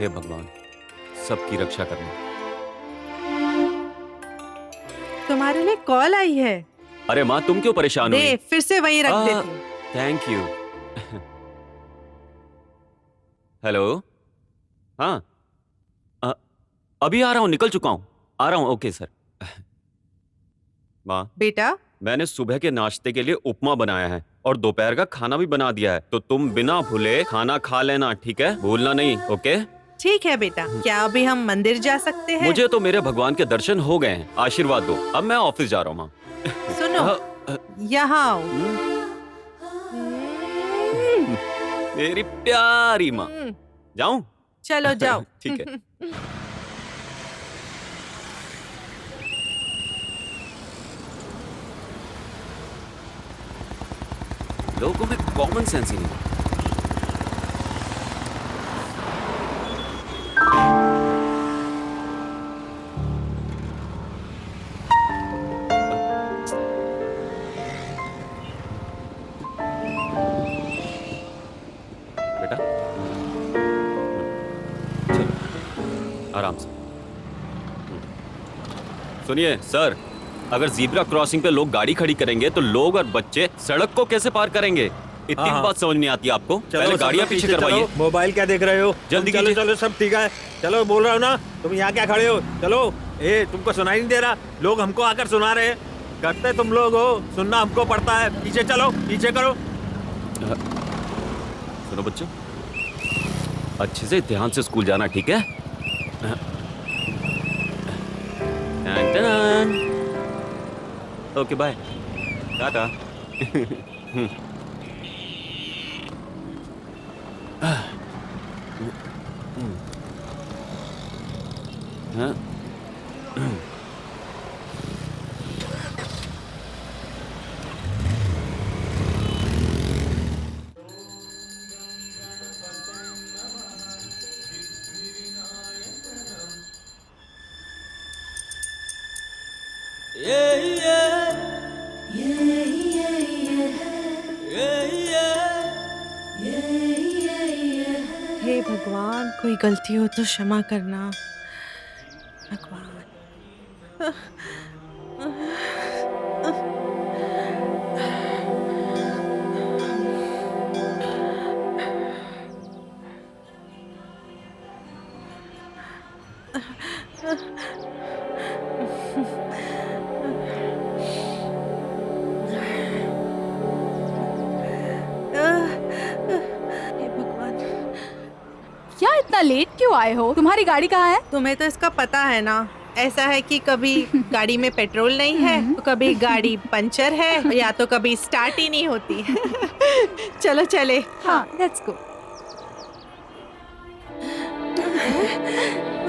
हे भगवान, सबकी रक्षा करना। तुम्हारे लिए कॉल आई है। अरे माँ, तुम क्यों परेशान हुई? दे, फिर से वहीं रख देती हूँ। Thank you. हेलो। हाँ, अ, अभी आ रहा हूँ, निकल चुका हूँ, आ रहा हूँ। Okay sir. माँ, बेटा, मैंने सुबह के नाश्ते के लिए उपमा बनाया है और दोपहर का खाना भी बना दिया है, तो तुम बिना भूले खाना खा लेना, ठीक है? भूलना नहीं, ओके? ठीक है बेटा। क्या अभी हम मंदिर जा सकते हैं? मुझे तो मेरे भगवान के दर्शन हो गए हैं, आशीर्वाद दो। अब मैं ऑफिस जा रहा हूँ माँ। सुनो, यहाँ आओ। मेरी प्यारी माँ। जाऊं? चलो जाओ। ठीक है। लोगों में कॉमन सेंस ही नहीं। बेटा, चलो आराम से। सुनिए सर, अगर जीब्रा क्रॉसिंग पे लोग गाड़ी खड़ी करेंगे तो लोग और बच्चे सड़क को कैसे पार करेंगे? इतनी बात समझ नहीं आती आपको? पहले गाड़ियां पीछे करवाइए। मोबाइल क्या देख रहे हो? जल्दी चलो कीजिए। चलो, सब ठीक है। चलो, बोल रहा हो ना, तुम यहाँ क्या खड़े हो? चलो। ए, तुमको सुनाई नहीं दे रहा? लोग हमको आकर सुना रहे हैं। करते तुम लोग हो, सुनना हमको पड़ता है। पीछे चलो, पीछे करो। सुनो बच्चों, अच्छे से ध्यान से स्कूल जाना, ठीक है? Okay bye, Tata. हे भगवान, कोई गलती हो तो क्षमा करना भगवान। हे भगवान, क्या इतना लेट क्यों आए हो? तुम्हारी गाड़ी कहाँ है? तुम्हें तो इसका पता है ना। ऐसा है कि कभी गाड़ी में पेट्रोल नहीं है, तो कभी गाड़ी पंचर है, या तो कभी स्टार्ट ही नहीं होती। चलो चले। हाँ, लेट्स गो।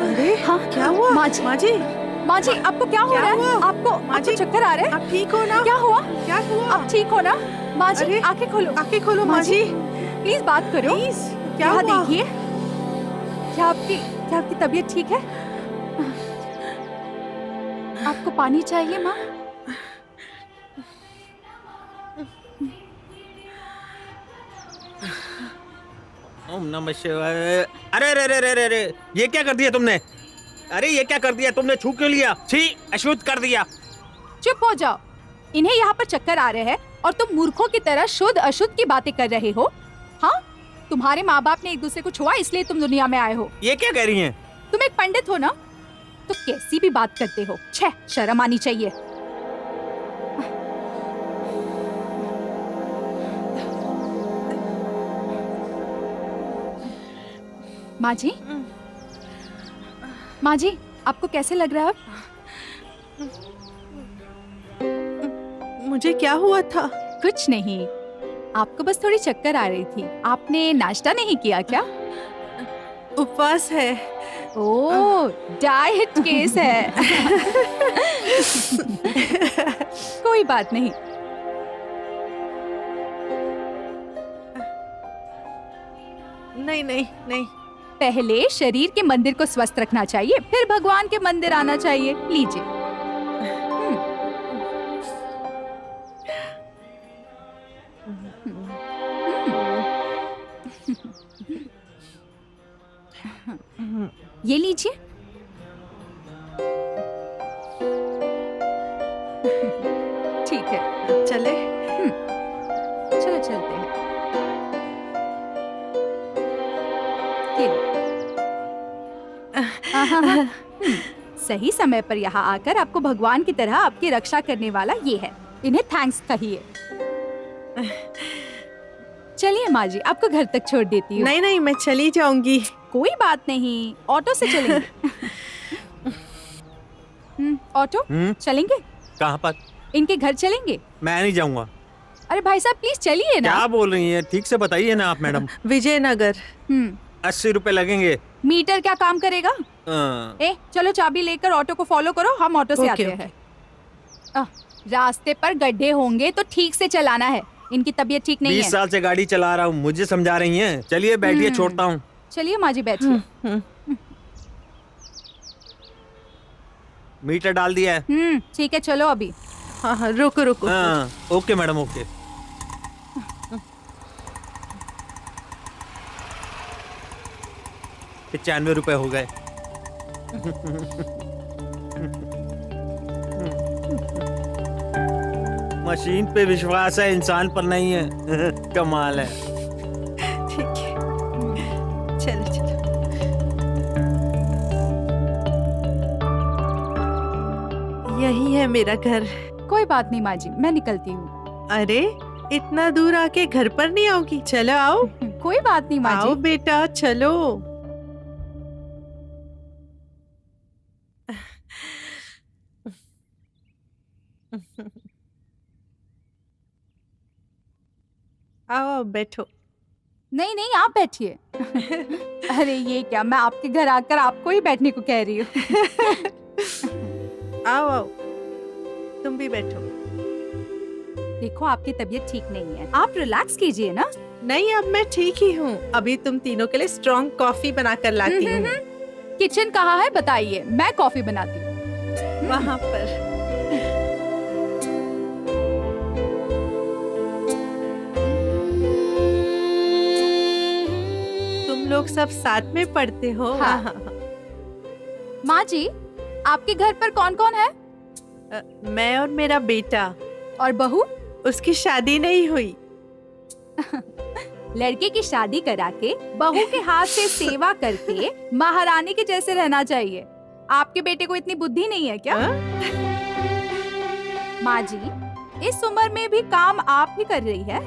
अरे हाँ, क्या हुआ? माँ जी। माँ जी, माँ जी, आपको क्या हो क्या रहा है? हुआ? माँ आपको जी, चक्कर आ रहे हैं? आप ठीक हो ना? क्या हुआ? क्या हुआ? आप ठीक हो ना? माँ जी, अरे, आंखें खोलो। आंखें खोलो माँ जी। प्लीज बात करो। प्लीज, क्या यहाँ हुआ? देखिए। क्या आपकी तबीयत ठीक है? आपको पानी चाहिए माँ? ओम नमः शिवाय। अरे अरे अरे अरे अरे, ये क्या कर दिया तुमने? अरे ये क्या कर दिया तुमने? छू क्यों लिया? छी, अशुद्ध कर दिया। चुप हो जाओ। इन्हें यहाँ पर चक्कर आ रहे हैं और तुम मूर्खों की तरह शुद्ध अशुद्ध की बातें कर रहे हो। हाँ, तुम्हारे माँ बाप ने एक दूसरे को छुआ, इसलिए तुम दुनिया में आए हो। ये क्या कह रही हैं? तुम एक पंडित हो ना, तो कैसी भी बात करते हो। छह, शर्म आनी चाहिए। माँ जी, माँ जी, आपको कैसे लग रहा है अब? मुझे क्या हुआ था? कुछ नहीं, आपको बस थोड़ी चक्कर आ रही थी। आपने नाश्ता नहीं किया क्या? उपवास है। ओह, डाइट केस है। कोई बात नहीं। नहीं नहीं नहीं, पहले शरीर के मंदिर को स्वस्थ रखना चाहिए, फिर भगवान के मंदिर आना चाहिए। लीजिए। ये लीजिए। ठीक है, चले। चलो चलते हैं। ये लो। सही समय पर यहाँ आकर आपको भगवान की तरह आपकी रक्षा करने वाला ये है। इन्हें थैंक्स कहिए। चलिए माँ जी, आपको घर तक छोड़ देती हूँ। नहीं नहीं, मैं चली जाऊंगी। कोई बात नहीं, ऑटो से चलेंगे। ऑटो चलेंगे? कहाँ पर? इनके घर चलेंगे? मैं नहीं जाऊंगा। अरे भाई साहब प्लीज चलिए ना। क्या बोल रही हैं? ठीक से बताइए ना आप मैडम। विजयनगर। 80 रुपए लगेंगे। मीटर क्या काम करेगा? ए चलो चाबी लेकर ऑटो को फॉलो करो, हम ऑटो से आते हैं। रास्ते पर गड्ढे होंगे तो ठीक से चलाना है। इनकी तबीयत ठीक नहीं 20 है। साल से गाड़ी चला रहा हूँ, मुझे समझा रही हैं। चलिए बैठिए, छोड़ता हूँ। चलिए माँ जी बैठिए। मीटर डाल दिया है। ठीक है, चलो अभी। हाँ हाँ, रुको रुको। हाँ, ओके मैडम, ओके। ₹95 हो गए। मशीन पे विश्वास है, इंसान पर नहीं है। कमाल है। ठीक है, चलो चलो। यही है मेरा घर। कोई बात नहीं माँ जी, मैं निकलती हूँ। अरे इतना दूर आके घर पर नहीं आओगी? चलो आओ। कोई बात नहीं माँ आओ जी। बेटा, चलो। आओ बैठो। नहीं नहीं, आप बैठिए। अरे ये क्या, मैं आपके घर आकर आपको ही बैठने को कह रही हूँ। आओ आओ, तुम भी बैठो। देखो आपकी तबीयत ठीक नहीं है, आप रिलैक्स कीजिए ना। नहीं, अब मैं ठीक ही हूँ। अभी तुम तीनों के लिए स्ट्रॉन्ग कॉफी बनाकर लाती हूँ। किचन कहाँ है बताइए, मैं कॉफी बनाती हूँ। वहाँ पर। तुम लोग सब साथ में पढ़ते हो? हाँ। माँ जी, आपके घर पर कौन कौन है? मैं और मेरा बेटा। और बहू? उसकी शादी नहीं हुई। लड़के की शादी करा के बहू के हाथ से सेवा करके महारानी के जैसे रहना चाहिए। आपके बेटे को इतनी बुद्धि नहीं है क्या? माँ जी, इस उम्र में भी काम आप ही कर रही है।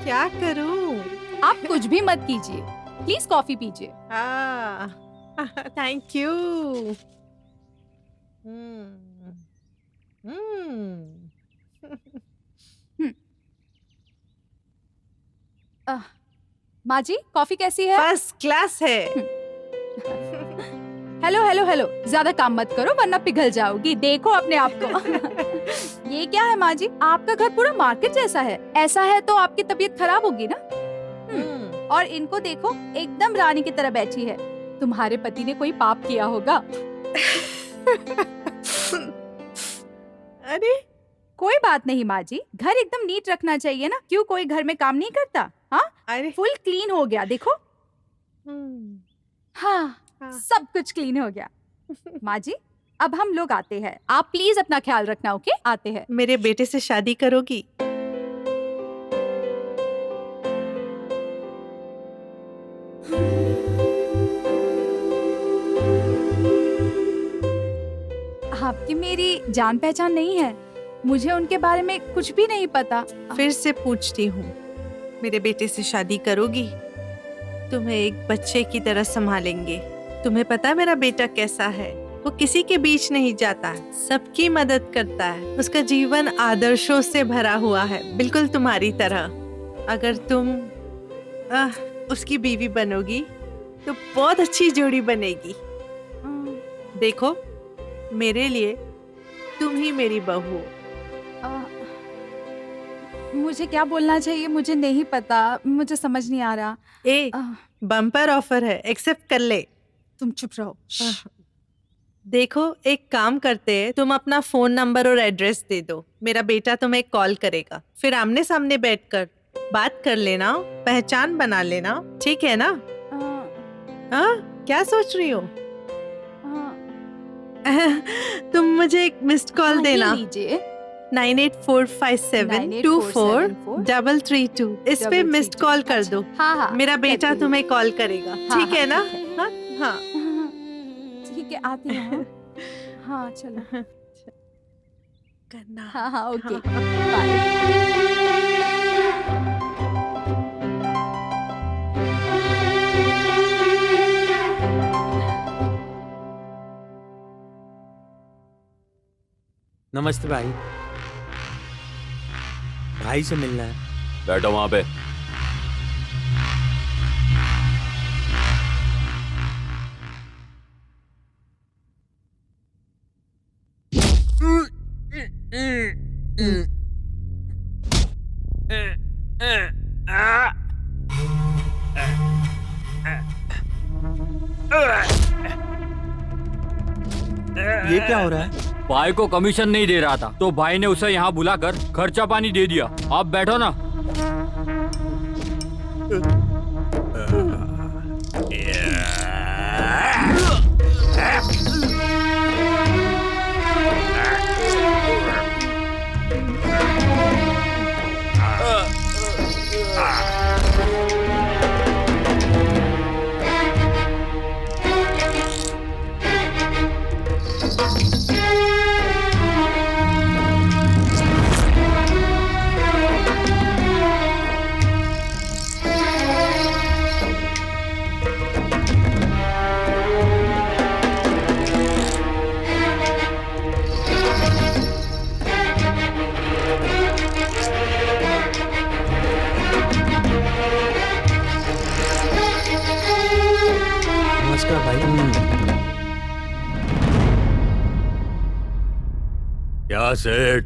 क्या करूं? आप कुछ भी मत कीजिए, प्लीज कॉफी पीजिए। Thank you. माँ जी, कॉफी कैसी है? फर्स्ट क्लास है। हेलो हेलो हेलो, ज्यादा काम मत करो वरना पिघल जाओगी। देखो अपने आप को। ये क्या है माँ जी, आपका घर पूरा मार्केट जैसा है। ऐसा है तो आपकी तबीयत खराब होगी ना। और इनको देखो, एकदम रानी की तरह बैठी है। तुम्हारे पति ने कोई पाप किया होगा। अरे कोई बात नहीं माँ जी, घर एकदम नीट रखना चाहिए ना। क्यों, कोई घर में काम नहीं करता? हाँ, अरे फुल क्लीन हो गया देखो। हाँ, सब कुछ क्लीन हो गया। माँ जी, अब हम लोग आते हैं, आप प्लीज अपना ख्याल रखना। ओके, आते हैं। मेरे बेटे से शादी करोगी? आपकी मेरी जान पहचान नहीं है, मुझे उनके बारे में कुछ भी नहीं पता। फिर से पूछती हूँ, मेरे बेटे से शादी करोगी? तुम्हें एक बच्चे की तरह संभालेंगे। तुम्हें पता है मेरा बेटा कैसा है? वो किसी के बीच नहीं जाता है, सबकी मदद करता है। उसका जीवन आदर्शों से भरा हुआ है, बिल्कुल तुम्हारी तरह। अगर तुम उसकी बीवी बनोगी तो बहुत अच्छी जोड़ी बनेगी। देखो, मेरे लिए तुम ही मेरी बहू हो। मुझे क्या बोलना चाहिए मुझे नहीं पता, मुझे समझ नहीं आ रहा। बम्पर ऑफर है, एक्सेप्ट कर ले। तुम चुप रहो। देखो, एक काम करते हैं, तुम अपना फोन नंबर और एड्रेस दे दो, मेरा बेटा तुम्हें कॉल करेगा। फिर आमने सामने बैठकर बात कर लेना, पहचान बना लेना, ठीक है ना? हाँ, क्या सोच रही हो? तुम मुझे एक मिस्ड कॉल हाँ, ये देना। लीजिए। 9845724332 इस पे मिस्ड कॉल कर दो। हाँ हाँ, मेरा बेटा करती हूँ। तुम्हें कॉल करेगा। हाँ, ठीक है ना? ठीक है। हाँ हाँ। ठीक है, आती हूँ। हाँ चलो। करना। हाँ हाँ, ओके, हाँ। बाय। नमस्ते भाई। भाई से मिलना है। बैठो वहां पे। ये क्या हो रहा है? भाई को कमीशन नहीं दे रहा था तो भाई ने उसे यहाँ बुलाकर खर्चा पानी दे दिया। आप बैठो ना। नमस्कार भाई। क्या सेठ?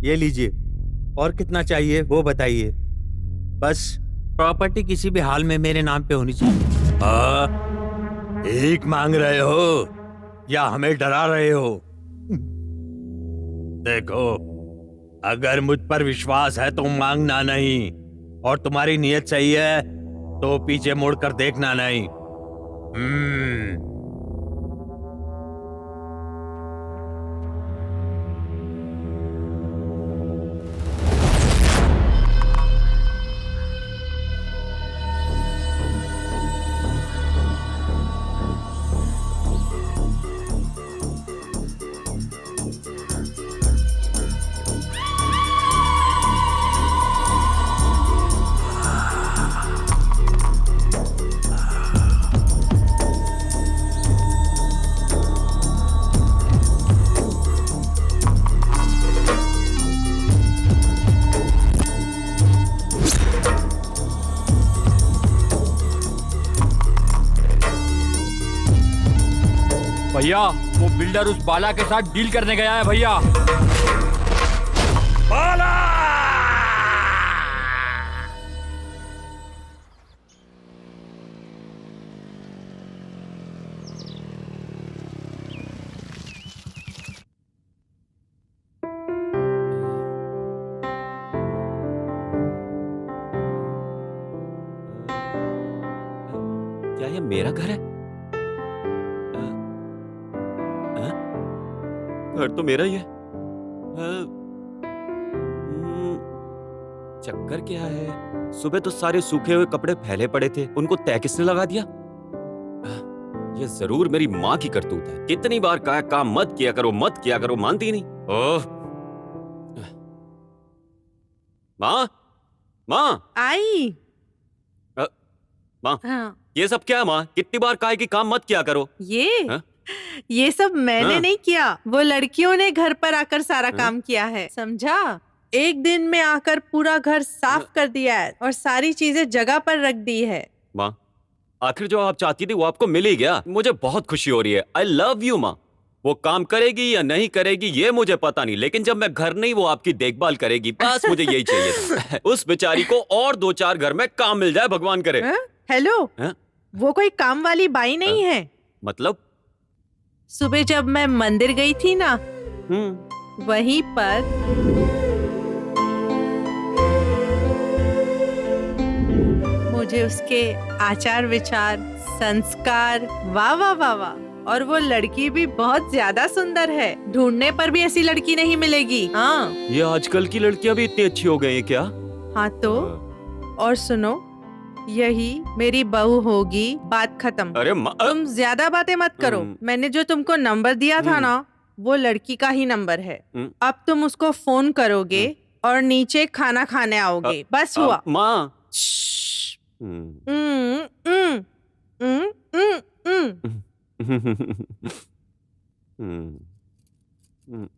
ये लीजिए। और कितना चाहिए वो बताइए। बस प्रॉपर्टी किसी भी हाल में मेरे नाम पे होनी चाहिए। हाँ, भीख मांग रहे हो या हमें डरा रहे हो? देखो, अगर मुझ पर विश्वास है तो मांगना नहीं, और तुम्हारी नीयत सही है तो पीछे मुड़कर देखना नहीं। भैया, वो बिल्डर उस बाला के साथ डील करने गया है भैया। बाला! क्या ये मेरा घर है? घर तो मेरा ही है। चक्कर क्या है? सुबह तो सारे सूखे हुए कपड़े फैले पड़े थे, उनको तय किसने लगा दिया? ये जरूर मेरी माँ की करतूत है। कितनी बार कहा काम मत किया करो, मत किया करो, मानती नहीं। ओह, माँ, माँ, आई। माँ, हाँ। ये सब क्या है माँ? कितनी बार कहा है कि काम मत किया करो? ये सब मैंने हाँ। नहीं किया, वो लड़कियों ने घर पर आकर सारा काम किया है, समझा? एक दिन में आकर पूरा घर साफ कर दिया है और सारी चीजें जगह पर रख दी है। माँ, आखिर जो आप चाहती थी वो आपको मिल ही गया। मुझे बहुत खुशी हो रही है। आई लव यू माँ। वो काम करेगी या नहीं करेगी ये मुझे पता नहीं, लेकिन जब मैं घर नहीं वो आपकी देखभाल करेगी, बस मुझे यही चाहिए था। उस बेचारी को और 2-4 घर में काम मिल जाए, भगवान करे। हेलो, हाँ? वो कोई काम वाली बाई नहीं है। मतलब? सुबह जब मैं मंदिर गई थी ना, वहीं पर मुझे उसके आचार विचार, संस्कार, वाह वाह वाह वाह। और वो लड़की भी बहुत ज्यादा सुंदर है, ढूंढने पर भी ऐसी लड़की नहीं मिलेगी। हाँ ये आजकल की लड़कियां भी इतनी अच्छी हो गई हैं क्या? हाँ तो और सुनो, यही मेरी बहू होगी, बात खत्म। अरे तुम ज्यादा बातें मत करो। मैंने जो तुमको नंबर दिया था ना, वो लड़की का ही नंबर है। अब तुम उसको फोन करोगे और नीचे खाना खाने आओगे, बस हुआ। माँ हम्म, हम्म, हम्म, हम्म, हम्म।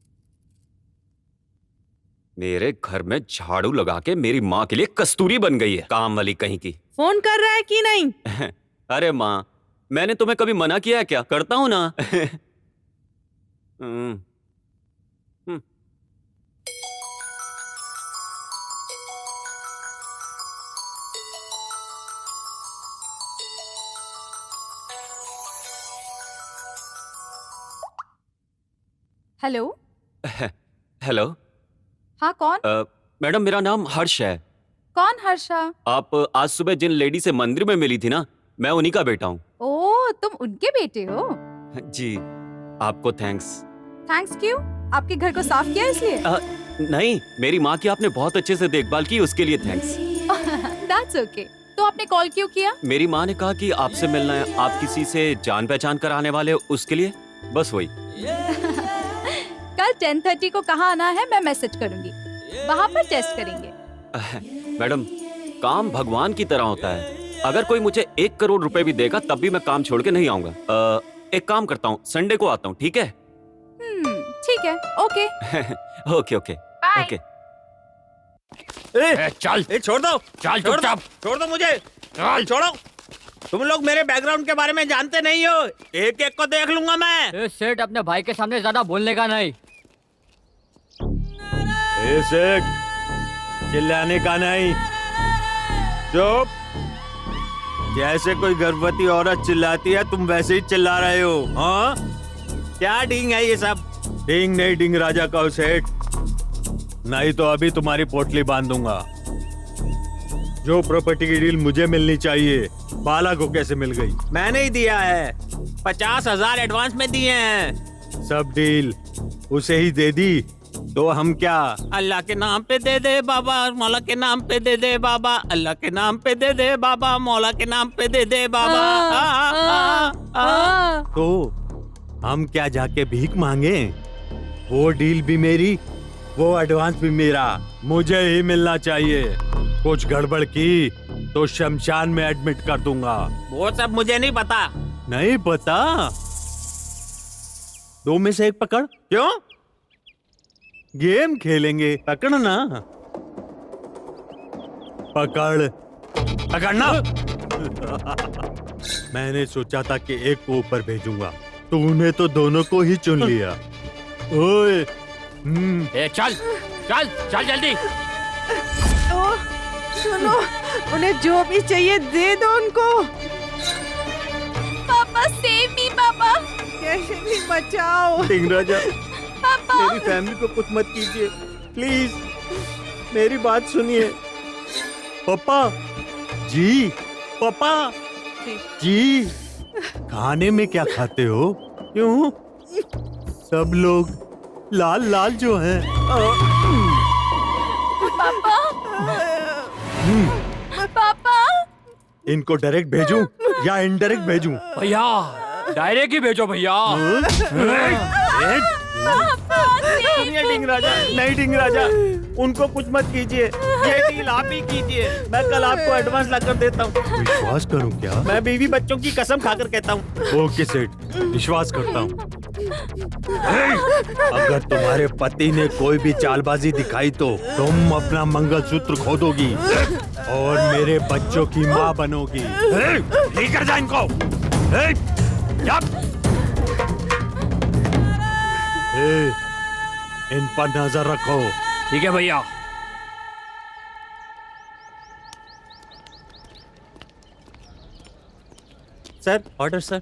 मेरे घर में झाड़ू लगा के मेरी माँ के लिए कस्तूरी बन गई है, काम वाली कहीं की। फोन कर रहा है कि नहीं? अरे माँ, मैंने तुम्हें कभी मना किया है क्या? करता हूँ ना। हेलो। हेलो। हाँ कौन? मैडम मेरा नाम हर्ष है। कौन हर्षा? आप आज सुबह जिन लेडी से मंदिर में मिली थी ना, मैं उन्हीं का बेटा हूँ। ओह, तुम उनके बेटे हो? जी, आपको थैंक्स। थैंक्स क्यों? आपके घर को साफ किया इसलिए? नहीं, मेरी माँ की आपने बहुत अच्छे से देखभाल की, उसके लिए थैंक्स। That's okay. तो आपने कॉल क्यों किया? मेरी माँ ने कहा कि आपसे मिलना है, आप किसी से जान पहचान कराने वाले हो, उसके लिए बस वही। कल 10:30 को कहाँ आना है मैं मैसेज करूंगी, वहाँ पर टेस्ट करेंगे। मैडम, काम भगवान की तरह होता है। अगर कोई मुझे 1 करोड़ रुपए भी देगा तब भी मैं काम छोड़ के नहीं आऊंगा। एक काम करता हूँ, संडे को आता हूँ, ठीक है? ठीक है, okay. Okay okay bye. Okay. चल छोड़ दो, चल छोड़ दो, चुपचाप। छोड़ दो मुझे, छोड़ो। तुम लोग मेरे बैकग्राउंड के बारे में जानते नहीं हो, एक एक को देख लूंगा मैं। सेठ, अपने भाई के सामने ज्यादा बोलने का नहीं। सेठ, चिल्लाने का नहीं, चुप। जैसे कोई गर्भवती औरत चिल्लाती है, तुम वैसे ही चिल्ला रहे हो। हाँ, क्या डींग है ये सब? डींग नहीं, डींग राजा कहो सेठ, नहीं तो अभी तुम्हारी पोटली बांध दूंगा। जो प्रॉपर्टी की डील मुझे मिलनी चाहिए, बाला को कैसे मिल गई? मैंने ही दिया है, 50,000 एडवांस में दिए हैं। सब डील उसे ही दे दी, तो हम क्या? अल्लाह के नाम पे दे दे बाबा, मौला के नाम पे दे दे बाबा, अल्लाह के नाम पे दे दे बाबा, मौला के नाम पे दे दे बाबा। तो हम क्या जाके भीख मांगे? वो डील भी मेरी, वो एडवांस भी मेरा, मुझे ही मिलना चाहिए। कुछ गड़बड़ की तो शमशान में एडमिट कर दूंगा। वो सब मुझे नहीं पता। नहीं पता? दो में से एक पकड़। क्यों? गेम खेलेंगे, पकड़ना। पकड़, पकड़ना। मैंने सोचा था कि एक को ऊपर भेजूंगा, तूने तो दोनों को ही चुन लिया। ओए, चल चल चल जल्दी। सुनो, उन्हें जो भी चाहिए दे दो उनको। पापा सेव मी पापा। कैसे भी बचाओ। टिंग राजा, पापा। मेरी फैमिली को कुछ मत कीजिए, प्लीज मेरी बात सुनिए। पापा जी, पापा जी, खाने में क्या खाते हो? क्यों सब लोग लाल लाल जो हैं? पापा। पापा। इनको डायरेक्ट भेजूं या इनडायरेक्ट भेजूं? भैया, डायरेक्ट ही भेजो भैया। सुनिए टिंग राजा, नहीं टिंग राजा, उनको कुछ मत कीजिए, ये डील आप ही कीजिए। मैं कल आपको एडवांस लाकर देता हूँ। विश्वास करूँ क्या? मैं बीवी बच्चों की कसम खाकर कहता हूँ। ओके सेठ, विश्वास करता हूँ। अगर तुम्हारे पति ने कोई भी चालबाजी दिखाई तो तुम अपना मंगलसूत्र खोदोगी और मेरे बच्चों की माँ बनोगी। लेकर जा इनको। इन पर नजर रखो। ठीक है भैया। Sir, order sir.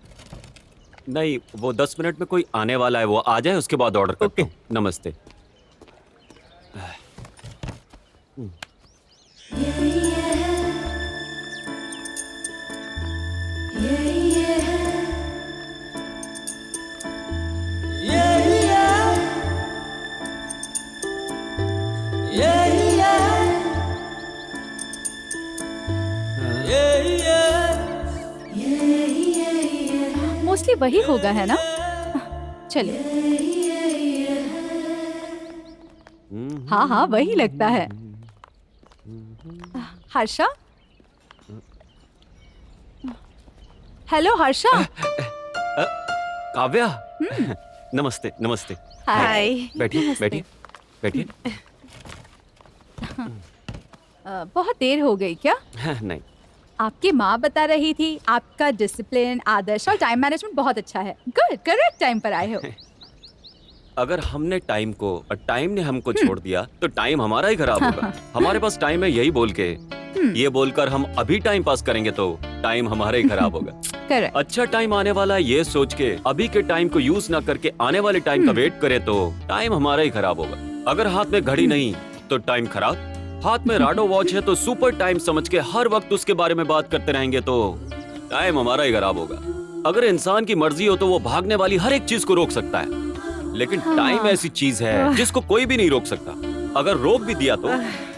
नहीं, वो 10 मिनट में कोई आने वाला है, वो आ जाए उसके बाद ऑर्डर करता हूँ। नमस्ते। मोस्टली वही होगा, है ना? चलिए। हाँ हाँ, वही लगता है। हर्षा? हेलो हर्षा। काव्या, नमस्ते नमस्ते। हाय। बैठिए बैठिए बैठिए। बहुत देर हो गई क्या? नहीं, आपकी माँ बता रही थी आपका डिसिप्लिन, आदर्श और टाइम मैनेजमेंट बहुत अच्छा है। गुड, करेक्ट टाइम पर आए हो। अगर हमने टाइम ने हमको छोड़ दिया तो टाइम हमारा ही खराब होगा। हमारे पास टाइम है यही बोल के, ये बोलकर हम अभी टाइम पास करेंगे तो टाइम हमारा ही खराब होगा। करेक्ट। अच्छा टाइम आने वाला है ये सोच के अभी के टाइम को यूज ना करके आने वाले टाइम का वेट करे तो टाइम हमारा ही खराब होगा। अगर हाथ में घड़ी नहीं तो टाइम खराब, हाथ में राडो वॉच है तो सुपर टाइम समझ के हर वक्त उसके बारे में बात करते रहेंगे तो टाइम हमारा ही खराब होगा। अगर इंसान की मर्जी हो तो वो भागने वाली हर एक चीज को रोक सकता है, लेकिन टाइम ऐसी चीज है जिसको कोई भी नहीं रोक सकता। अगर रोक भी दिया तो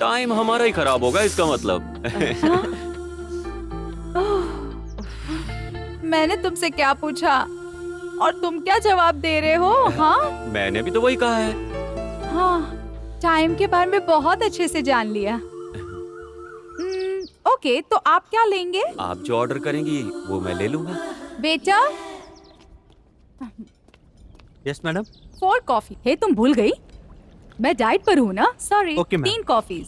टाइम हमारा ही खराब होगा, इसका मतलब। मैंने तुमसे क्या पूछा और तुम क्या जवाब दे रहे हो? हाँ मैंने भी तो वही कहा है। हाँ, टाइम के बारे में बहुत अच्छे से जान लिया। ओके, तो आप क्या लेंगे? आप जो ऑर्डर करेंगी वो मैं ले लूंगा। बेटा, यस मैडम। 4 कॉफी। हे, तुम भूल गई? मैं डाइट पर हूँ ना, सॉरी। Okay, ma'am. 3 कॉफीज।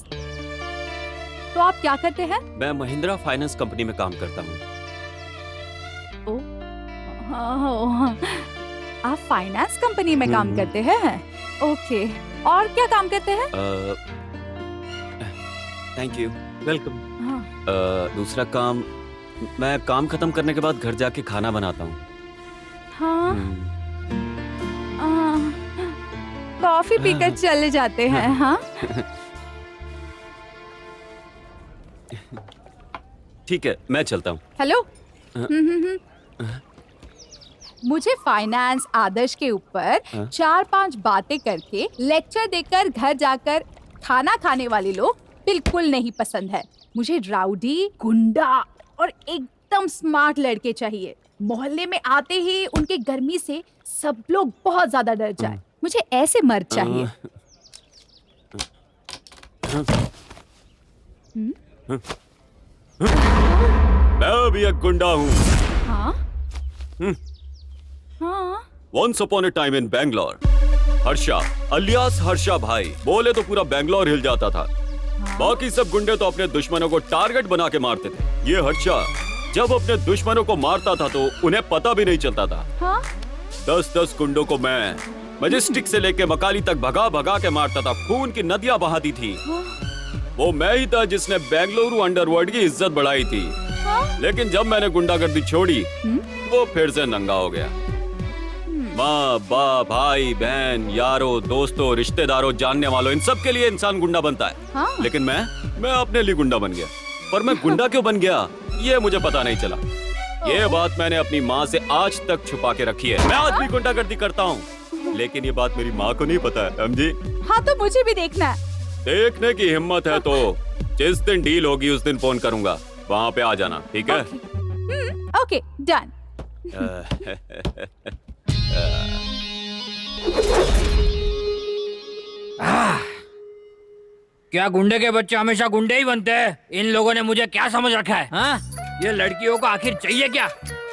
तो आप क्या करते हैं? मैं महिंद्रा फाइनेंस कंपनी में काम करता हूँ। हाँ, आप फाइनेंस कंपनी में काम करते हैं? ओके, और क्या काम करते हैं? Thank you. वेलकम। हाँ, दूसरा काम, मैं काम खत्म करने के बाद घर जाके खाना बनाता हूँ। हाँ, कॉफी पीकर चले जाते हैं। हाँ, ठीक है, मैं चलता हूँ। हेलो। मुझे फाइनेंस आदर्श के ऊपर 4-5 बातें करके लेक्चर देकर घर जाकर खाना खाने वाले लोग बिल्कुल नहीं पसंद है। मुझे राउडी, गुंडा और एकदम स्मार्ट लड़के चाहिए। मोहल्ले में आते ही उनके गर्मी से सब लोग बहुत ज्यादा डर जाए। मुझे ऐसे मर्द चाहिए। मैं भी एक गुंडा हूँ। हाँ? हाँ? Once upon a time in Bangalore, Harsha alias Harsha भाई बोले तो पूरा बैंगलोर हिल जाता था। बाकी सब गुंडे तो अपने दुश्मनों को टारगेट बना के मारते थे। ये हर्षा जब अपने दुश्मनों को मारता था तो उन्हें पता भी नहीं चलता था। हाँ? 10-10 गुंडों को मैं मजेस्टिक से लेके मकाली तक भगा भगा के मारता था। खून की नदियां बहाती थी। वो मैं ही था जिसने बेंगलुरु अंडरवर्ल्ड की इज्जत बढ़ाई थी। लेकिन जब मैंने गुंडागर्दी छोड़ी वो फिर से नंगा हो गया। माँ बाप, भाई बहन, यारों, दोस्तों, रिश्तेदारों, जानने वालों, इन सब के लिए इंसान गुंडा बनता है। हाँ? लेकिन मैं अपने लिए गुंडा बन गया। पर मैं गुंडा क्यों बन गया ये मुझे पता नहीं चला। ये बात मैंने अपनी माँ से आज तक छुपा के रखी है। मैं आज भी गुंडागर्दी करता हूँ, लेकिन ये बात मेरी माँ को नहीं पता है, समझी? हाँ, तो मुझे भी देखना है। देखने की हिम्मत है तो जिस दिन डील होगी उस दिन फोन करूंगा, वहाँ पे आ जाना, ठीक है? Okay, done. क्या गुंडे के बच्चे हमेशा गुंडे ही बनते हैं? इन लोगों ने मुझे क्या समझ रखा है? हाँ? ये लड़कियों को आखिर चाहिए क्या?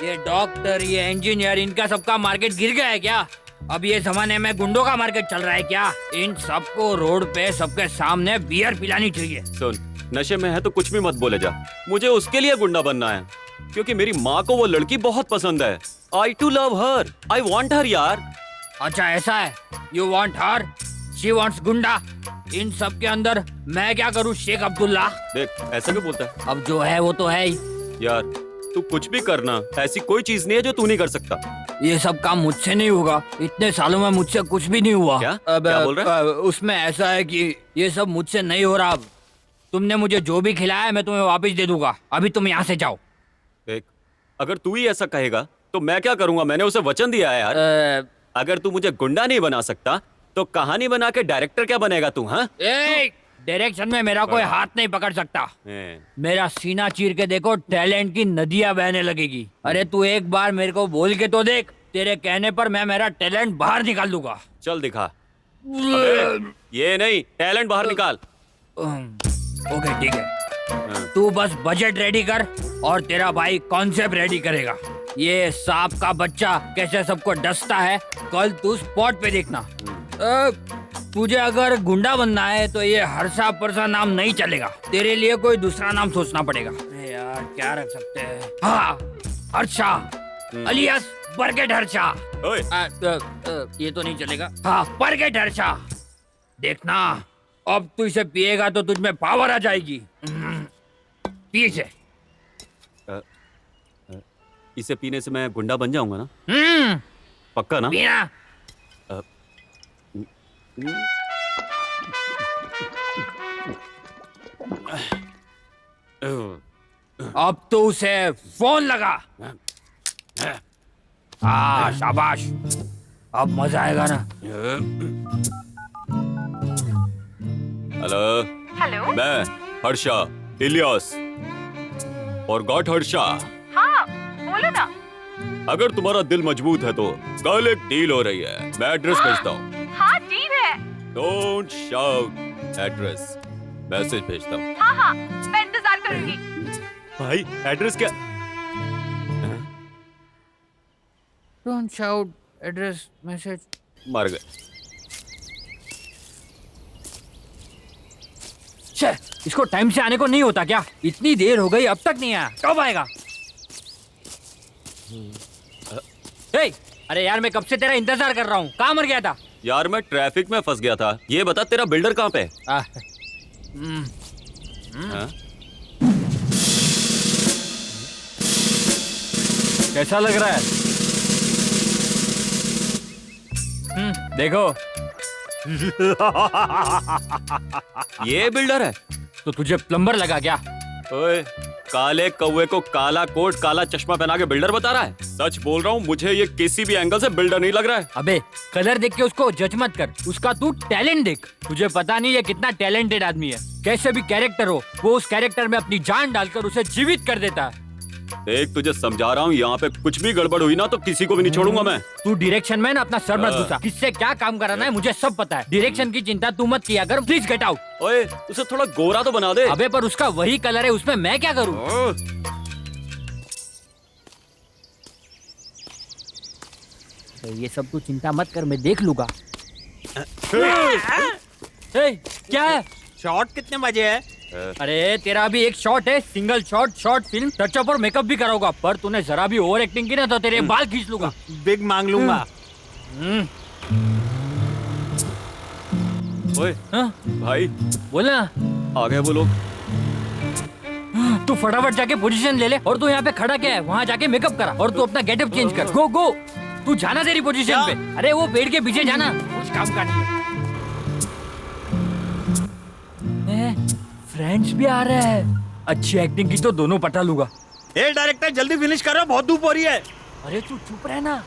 ये डॉक्टर, ये इंजीनियर, इनका सबका मार्केट गिर गया है क्या? अब ये जमाने में गुंडों का मार्केट चल रहा है क्या? इन सबको रोड पे सबके सामने बियर पिलानी चाहिए। सुन, नशे में है तो कुछ भी मत बोले जा। मुझे उसके लिए गुंडा बनना है क्योंकि मेरी माँ को वो लड़की बहुत पसंद है। I too love her. I want her यार। अच्छा ऐसा है? You want her? She wants गुंडा। इन सब के अंदर मैं क्या करूँ शेख अब्दुल्ला? देख ऐसा क्यों बोलता है? अब जो है वो तो है ही। यार तू कुछ भी करना, ऐसी कोई चीज नहीं है जो तू नहीं कर सकता। ये सब काम मुझसे नहीं होगा। इतने सालों में मुझसे कुछ भी नहीं हुआ। क्या? क्या बोल रहा है? उसमें ऐसा है कि ये सब मुझसे नहीं हो रहा। अब तुमने मुझे जो भी खिलाया है मैं तुम्हें वापस दे दूंगा। अभी तुम यहाँ से जाओ। देख, अगर तू ही ऐसा कहेगा तो मैं क्या करूंगा? मैंने उसे वचन दिया है यार। अगर तू मुझे गुंडा नहीं बना सकता तो कहानी बना के डायरेक्टर क्या बनेगा तू? हाँ, डायरेक्शन में मेरा कोई हाथ नहीं पकड़ सकता। हैं। मेरा सीना चीर के देखो, टैलेंट की नदियां बहने लगेगी। अरे तू एक बार मेरे को बोल के तो देख, तेरे कहने पर मैं मेरा टैलेंट बाहर निकाल दूंगा। चल दिखा। अबे, ये नहीं, टैलेंट बाहर निकाल। ओके ठीक है, हाँ। तू बस बजट रेडी कर और तेरा भाई कॉन्सेप्ट रेडी करेगा। ये सांप का बच्चा कैसे सबको डसता है, कल तू स्पॉट पे देखना। तुझे अगर गुंडा बनना है तो ये हर्षा परसा नाम नहीं चलेगा, तेरे लिए कोई दूसरा नाम सोचना पड़ेगा। अरे यार क्या रख सकते हैं? हाँ, हर्षा अलियास बरगेट हर्षा। ओए, ये तो नहीं चलेगा। हाँ, बरगेट हर्षा। देखना अब तू इसे पिएगा तो तुझ में पावर आ जाएगी। पी इसे। इसे पीने से मैं गुंडा बन जाऊंगा ना? पक्का ना? पीना। अब तो उसे फोन लगा। हाँ शाबाश, अब मजा आएगा ना। हेलो। हेलो। मैं हर्षा इलियास और गॉड हर्षा। हाँ बोलो ना। अगर तुम्हारा दिल मजबूत है तो कल एक डील हो रही है। मैं एड्रेस भेजता हूँ। हाँ डील है। डोंट शाउट, एड्रेस मैसेज भेजता हूँ। हाँ हाँ मैं इंतजार करूंगी। भाई एड्रेस क्या? Don't shout, address message. मर गए। छे, इसको टाइम से आने को नहीं होता क्या? इतनी देर हो गई अब तक नहीं आया, कब आएगा? हे, अरे यार मैं कब से तेरा इंतजार कर रहा हूँ, कहाँ मर गया था? यार मैं ट्रैफिक में फंस गया था। ये बता तेरा बिल्डर कहाँ पे है? हाँ? कैसा लग रहा है? देखो। ये बिल्डर है? तो तुझे प्लम्बर लगा क्या? ओए, काले कौवे को काला कोट काला चश्मा पहना के बिल्डर बता रहा है? सच बोल रहा हूँ, मुझे ये किसी भी एंगल से बिल्डर नहीं लग रहा है। अबे कलर देख के उसको जज मत कर, उसका तू टैलेंट देख। तुझे पता नहीं ये कितना टैलेंटेड आदमी है। कैसे भी कैरेक्टर हो, वो उस कैरेक्टर में अपनी जान डालकर उसे जीवित कर देता है। देख तुझे समझा रहा हूँ, यहाँ पे कुछ भी गड़बड़ हुई ना तो किसी को भी नहीं छोड़ूंगा मैं। तू डायरेक्शन में ना अपना सर मत घुसा। किससे क्या काम कराना है मुझे सब पता है। डायरेक्शन की चिंता तू मत किया कर, प्लीज गेट आउट। ओए, उसे थोड़ा गोरा तो बना दे। अबे पर उसका वही कलर है, उसमें मैं क्या करूँ? ये सब तू चिंता मत कर, मैं देख लूंगा। क्या है? शॉट कितने बजे है? अरे तेरा अभी एक शॉट है, single shot, short film, touch-up और मेकअप भी कराऊंगा। पर तूने जरा भी ओवर एक्टिंग की ना तो तेरे बाल खींच लूंगा। बिग मांग लूंगा। ओए हाँ? भाई, बोला आ गए वो लोग। तू फटाफट जाके पोजीशन ले ले और तू यहाँ पे खड़ा क्या है, वहाँ जाके मेकअप करा और तू अपना गेटअप चेंज कर। गो गो, तू जाना तेरी पोजीशन पे। अरे वो पेड़ के पीछे जाना, कुछ काम का नहीं है। फ्रेंड्स भी आ रहे हैं। अच्छी एक्टिंग की तो दोनों पटा लूंगा। ए डायरेक्टर जल्दी फिनिश करो, बहुत धूप हो रही है। अरे तू चुप रहना।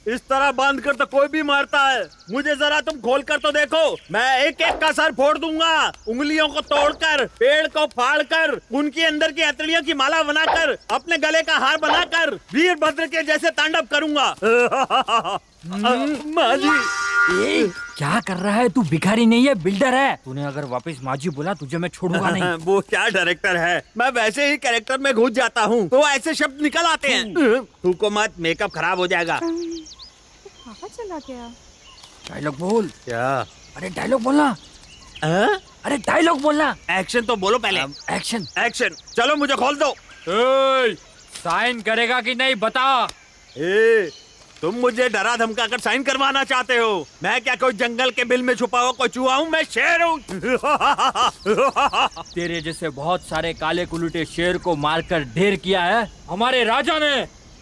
इस तरह बांध कर तो कोई भी मारता है। मुझे जरा तुम खोल कर तो देखो, मैं एक एक का सर फोड़ दूंगा। उंगलियों को तोड़कर, पेड़ को फाड़कर, उनके अंदर की हथेलियों की माला बनाकर, अपने गले का हार बनाकर वीरभद्र के जैसे तांडव करूंगा। माँ जी, क्या कर रहा है तू? भिखारी नहीं है, बिल्डर है। तूने अगर वापस माजी बोला तुझे मैं छोड़ूंगा नहीं। वो क्या डायरेक्टर है, मैं वैसे ही कैरेक्टर में घुस जाता हूँ तो ऐसे शब्द निकल आते हैं। तू को मत, मेकअप खराब हो जाएगा। कहाँ चला गया? डायलॉग बोल। क्या? अरे डायलॉग बोलना। अरे डायलॉग बोलना। एक्शन तो बोलो पहले। एक्शन। एक्शन। चलो मुझे खोल दो। साइन करेगा कि नहीं बता। ए, तुम मुझे डरा धमका कर साइन करवाना चाहते हो? मैं क्या कोई जंगल के बिल में छुपा हुआ कोई चूहा हूँ? मैं शेर हूँ। तेरे जैसे बहुत सारे काले कुलूटे शेर को मारकर ढेर किया है हमारे राजा ने।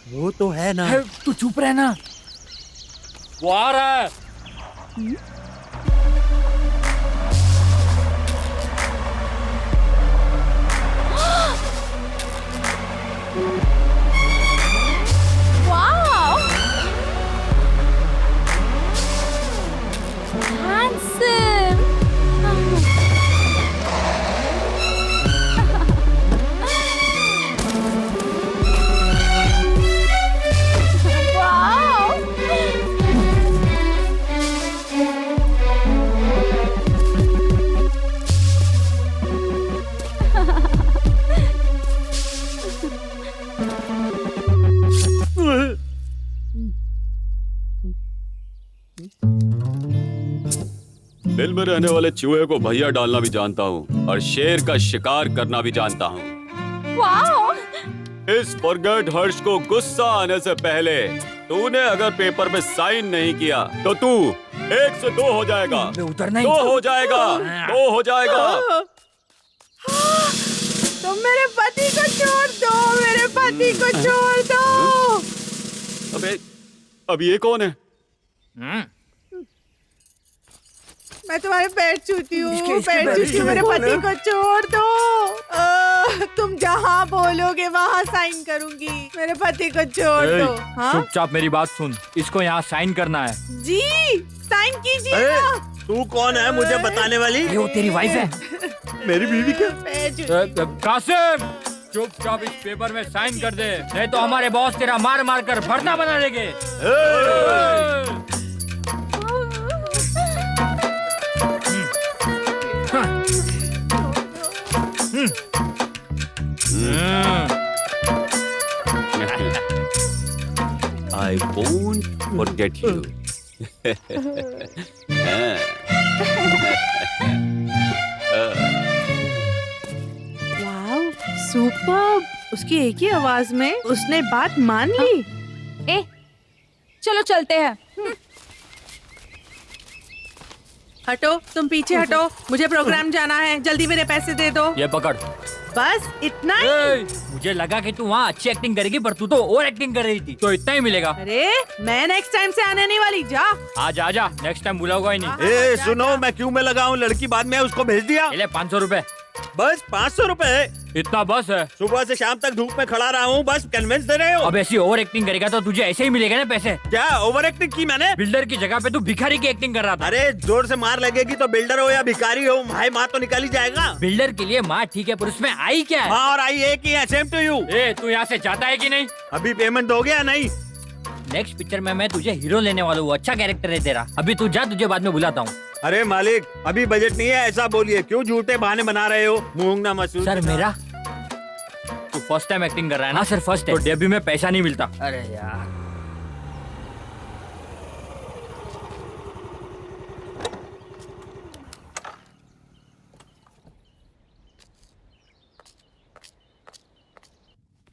वो तो है ना। तू चुप रहना, वो आ रहा है। बिल में रहने वाले चूहे को भैया डालना भी जानता हूँ और शेर का शिकार करना भी जानता हूँ। वाओ! इस फॉरगेट हर्ष को गुस्सा आने से पहले तूने अगर पेपर पे साइन नहीं किया तो तू 1 से 2 हो जाएगा, मैं उतरना ही 2 हो जाएगा, 2 हो जाएगा। तुम मेरे पति को छोड़ दो, मेरे पति को छोड़ दो। अबे अब ये कौन है? मैं तुम्हारे पैर छूती हूँ, इसके पैर पैर छूती हूँ, मेरे कौन पति है? को छोड़ दो। तुम जहाँ बोलोगे वहाँ साइन करूंगी, मेरे पति को छोड़ दो। हाँ चुपचाप मेरी बात सुन, इसको यहाँ साइन करना है। जी, साइन कीजिए अरे ना। तू कौन है मुझे बताने वाली? ये वो तेरी वाइफ है। मेरी बीवी क्या? पैर छूती कासिम, चुपचाप इस पेपर में साइन कर दे, नहीं तो हमारे बॉस तेरा मार मार कर भरता बना देंगे। I won't forget you. Wow, superb. उसकी एक ही आवाज में उसने बात मान ली। ए, चलो चलते हैं। हटो, तुम पीछे हटो, मुझे प्रोग्राम जाना है, जल्दी मेरे पैसे दे दो। ये पकड़। बस इतना ही। ए, मुझे लगा कि तू वहाँ अच्छी एक्टिंग करेगी, पर तू तो ओवर एक्टिंग कर रही थी, तो इतना ही मिलेगा। अरे मैं नेक्स्ट टाइम से आने नहीं वाली, जा। आजा आजा, नेक्स्ट टाइम बुलाऊंगा ही नहीं। ए सुनो, मैं क्यों में लगा हूँ? लड़की बाद में उसको भेज दिया। ले 500 रुपए। बस 500 रुपए? इतना बस है। सुबह से शाम तक धूप में खड़ा रहा हूँ, बस कन्विंस दे रहे हो? अब ऐसी ओवर एक्टिंग करेगा तो तुझे ऐसे ही मिलेगा ना पैसे। क्या ओवर एक्टिंग की मैंने? बिल्डर की जगह पे तू भिखारी की एक्टिंग कर रहा था। अरे जोर से मार लगेगी तो बिल्डर हो या भिखारी हो, भाई माँ तो निकल ही जाएगा। बिल्डर के लिए माँ ठीक है, पर उसमें आई क्या है? माँ और आई एक ही है, सेम टू यू। ए, तू यहाँ से जाता है कि नहीं? अभी पेमेंट दोगे या नहीं? नेक्स्ट पिक्चर में मैं तुझे हीरो लेने वाला हूँ, अच्छा कैरेक्टर है तेरा। अभी तू जा, तुझे बाद में बुलाता हूँ। अरे मालिक, अभी बजट नहीं है, ऐसा बोलिए। क्यों झूठे बहाने बना रहे हो? मूंगना मसूर। सर मेरा, तू फर्स्ट टाइम एक्टिंग कर रहा है ना? सर फर्स्ट तो डेब्यू में पैसा नहीं मिलता। अरे यार,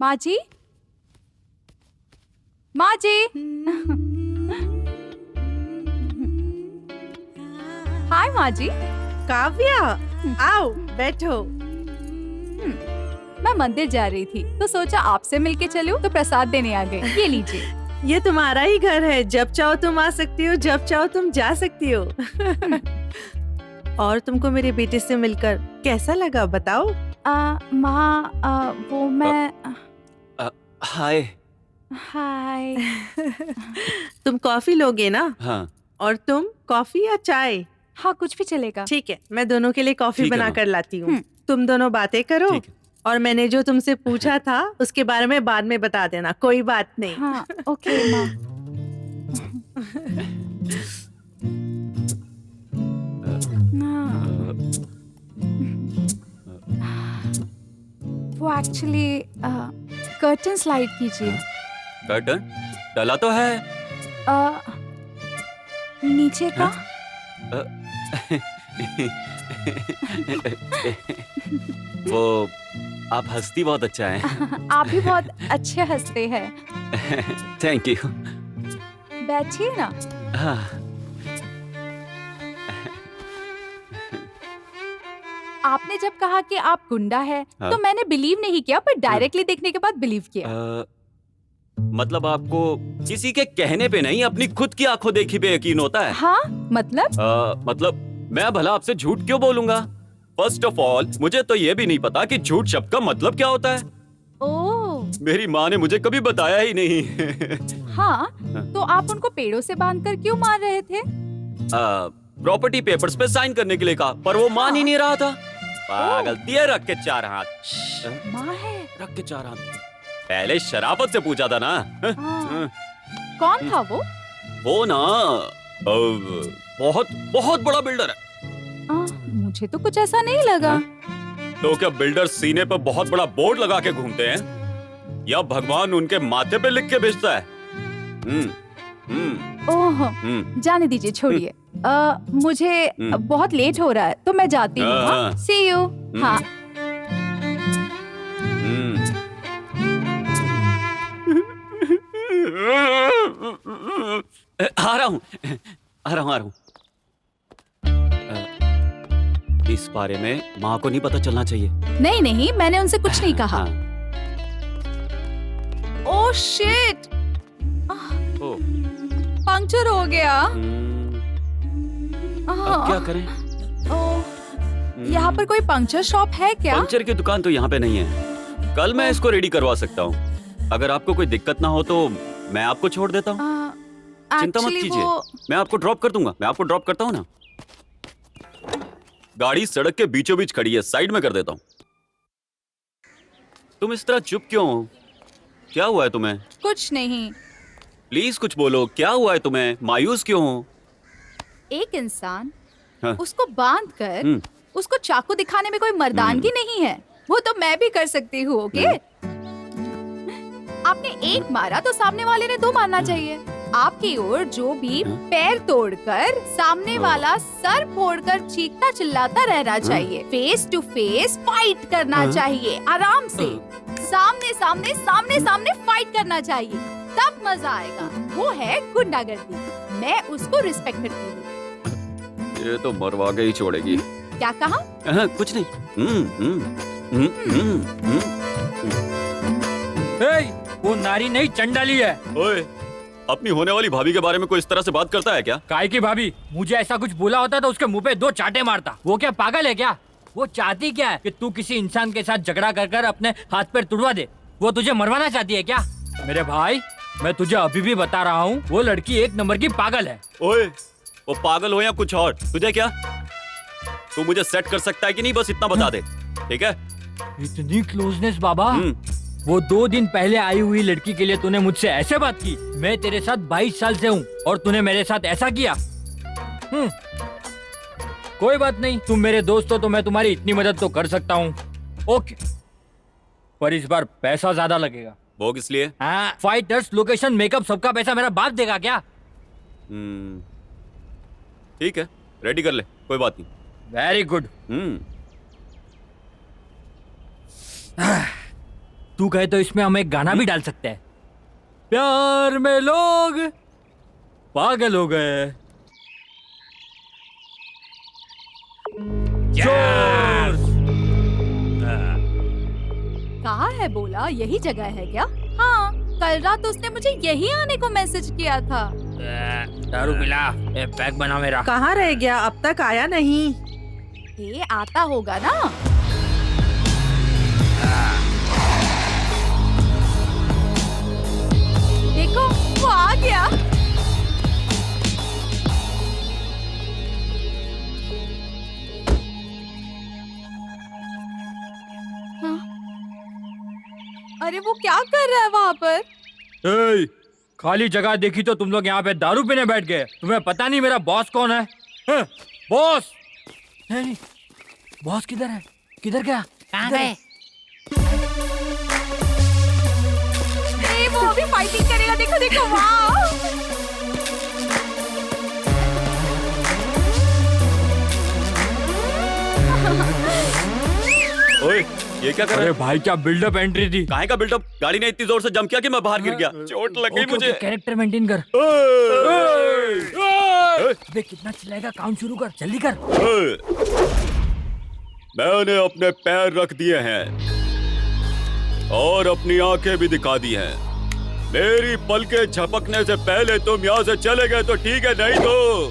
माँ जी, माँ जी। हाय माँ जी। काव्या, आओ बैठो। मैं मंदिर जा रही थी तो सोचा आपसे मिलके चलूं, तो प्रसाद देने आ गए। ये लीजिए। ये तुम्हारा ही घर है, जब चाहो तुम आ सकती हो, जब चाहो तुम जा सकती हो। और तुमको मेरे बेटे से मिलकर कैसा लगा बताओ? माँ, वो मैं हाय। हाय। तुम कॉफी लोगे ना? हाँ और तुम कॉफी या चाय? हाँ, कुछ भी चलेगा। ठीक है, मैं दोनों के लिए कॉफी ठीक है, बना माँ। कर लाती हूँ। तुम दोनों बातें करो, ठीक है। और मैंने जो तुमसे पूछा था उसके बारे में बाद में बता देना, कोई बात नहीं। हाँ, ओके माँ। वो एक्चुअली कर्टन स्लाइड कीजिए। कर्टन डला तो है। नीचे का। वो आप हंसती बहुत अच्छा है। आप भी बहुत अच्छे हंसते हैं। Thank you. बैठिए ना। हाँ आपने जब कहा कि आप गुंडा है हाँ। तो मैंने बिलीव नहीं किया, पर डायरेक्टली देखने के बाद बिलीव किया। मतलब आपको किसी के कहने पे नहीं, अपनी खुद की आंखों देखी पे यकीन होता है? हाँ, मतलब? मतलब मैं भला आपसे झूठ क्यों बोलूंगा? फर्स्ट ऑफ ऑल मुझे तो ये भी नहीं पता कि झूठ शब्द का मतलब क्या होता है। ओह, मेरी माँ ने मुझे कभी बताया ही नहीं। हाँ, तो आप उनको पेड़ों से बांधकर क्यों मार रहे थे? प्रॉपर्टी पेपर्स पे साइन करने के लिए कहा, पर वो मान ही नहीं रहा था। पागल, दिए रख के 4 हाथ। माँ है। रख के 4 हाथ। पहले शराफत से पूछा था ना। हाँ। कौन था वो? वो ना बहुत बहुत बड़ा बिल्डर है। मुझे तो कुछ ऐसा नहीं लगा। तो क्या बिल्डर सीने पर बहुत बड़ा बोर्ड लगा के घूमते हैं, या भगवान उनके माथे पे लिख के भेजता है? ओह, जाने दीजिए, छोड़िए। मुझे बहुत लेट हो रहा है तो मैं जाती हूँ। हाँ। सी यू। हाँ। आ रहा हूँ आ रहा हूँ। इस बारे में माँ को नहीं पता चलना चाहिए। नहीं नहीं, मैंने उनसे कुछ नहीं कहा। हाँ। ओह शिट, ओ, पंक्चर हो गया। अब क्या करें? यहाँ पर कोई पंक्चर शॉप है क्या? पंक्चर की दुकान तो यहाँ पे नहीं है। कल मैं इसको रेडी करवा सकता हूँ। अगर आपको कोई दिक्कत ना हो तो मैं आपको छोड़ देता हूँ। चिंता मत कीजिए, मैं आपको ड्रॉप कर दूंगा। मैं आपको ड्रॉप करता हूँ ना। गाड़ी सड़क के बीचों बीच खड़ी है, साइड में कर देता हूँ। तुम इस तरह चुप क्यों हो? क्या हुआ है तुम्हें? कुछ नहीं। प्लीज कुछ बोलो, क्या हुआ है तुम्हें? मायूस क्यों हो? एक इंसान हाँ। उसको बांध कर उसको चाकू दिखाने में कोई मर्दानगी नहीं है। वो तो मैं भी कर सकती हूँ। ओके, आपने एक मारा तो सामने वाले ने दो मारना चाहिए। आपकी ओर जो भी पैर तोड़कर सामने वाला सर फोड़कर चीखता चिल्लाता रहना चाहिए। फेस टू फेस फाइट करना चाहिए, आराम से सामने सामने सामने सामने फाइट करना चाहिए, तब मजा आएगा। वो है गुंडागर्दी। मैं उसको रिस्पेक्ट करती हूँ। ये तो मरवा के ही छोड़ेगी। क्या कहा? कुछ नहीं। वो नारी नहीं चंडाली है। ओए, अपनी होने वाली भाभी के बारे में कोई इस तरह से बात करता है क्या? काय की भाभी? मुझे ऐसा कुछ बोला होता तो उसके मुंह पे दो चाटे मारता। वो क्या पागल है क्या? वो चाहती क्या है कि तू किसी इंसान के साथ झगड़ा कर कर अपने हाथ पैर तुड़वा दे? वो तुझे मरवाना चाहती है क्या? मेरे भाई, मैं तुझे अभी भी बता रहा हूँ, वो लड़की एक नंबर की पागल है। ओए, वो पागल हो या कुछ और, तुझे क्या? तू मुझे सेट कर सकता है कि नहीं, बस इतना बता दे, ठीक है? इतनी क्लोजनेस बाबा। वो 2 दिन पहले आई हुई लड़की के लिए तूने मुझसे ऐसे बात की? मैं तेरे साथ 22 साल से हूँ और तूने मेरे साथ ऐसा किया? कोई बात नहीं, तुम मेरे दोस्त हो तो मैं तुम्हारी इतनी मदद तो कर सकता हूँ। ओके, पर इस बार पैसा ज्यादा लगेगा। वो किस लिए? हाँ, फाइटर्स, लोकेशन, मेकअप, सबका पैसा मेरा बाप देगा क्या? ठीक है, रेडी कर ले, कोई बात नहीं। Very good. तू कहे तो इसमें हम एक गाना भी डाल सकते हैं। प्यार में लोग पागल हो गए। कहाँ है बोला? यही जगह है क्या? हाँ, कल रात उसने मुझे यही आने को मैसेज किया था। दारू पिला, पैक बना मेरा। कहाँ रह गया? अब तक आया नहीं। ये आता होगा ना। देखो, वो आ गया। हाँ? अरे वो क्या कर रहा है वहाँ पर? ए, खाली जगह देखी तो तुम लोग यहाँ पे दारू पीने बैठ गए। तुम्हें पता नहीं मेरा बॉस कौन है? बॉस? नहीं, बॉस किधर है? किधर गया? कहाँ गए? वो अभी फाइटिंग करेगा। देखो देखो, वाह! ओए, ये क्या कर रहे? अरे भाई, क्या बिल्डअप एंट्री थी। काहे का बिल्डअप? गाड़ी ने इतनी जोर से जंप किया कि मैं बाहर गिर गया। चोट लग गई मुझे। कैरेक्टर मेंटेन कर। अबे कितना चिल्लाएगा? काउंट शुरू कर, जल्दी कर। मैंने अपने पैर रख दिए हैं और अपनी आंखें भी दिखा दी हैं। मेरी पलकें झपकने से पहले तुम यहाँ से चले गए तो ठीक है, नहीं तो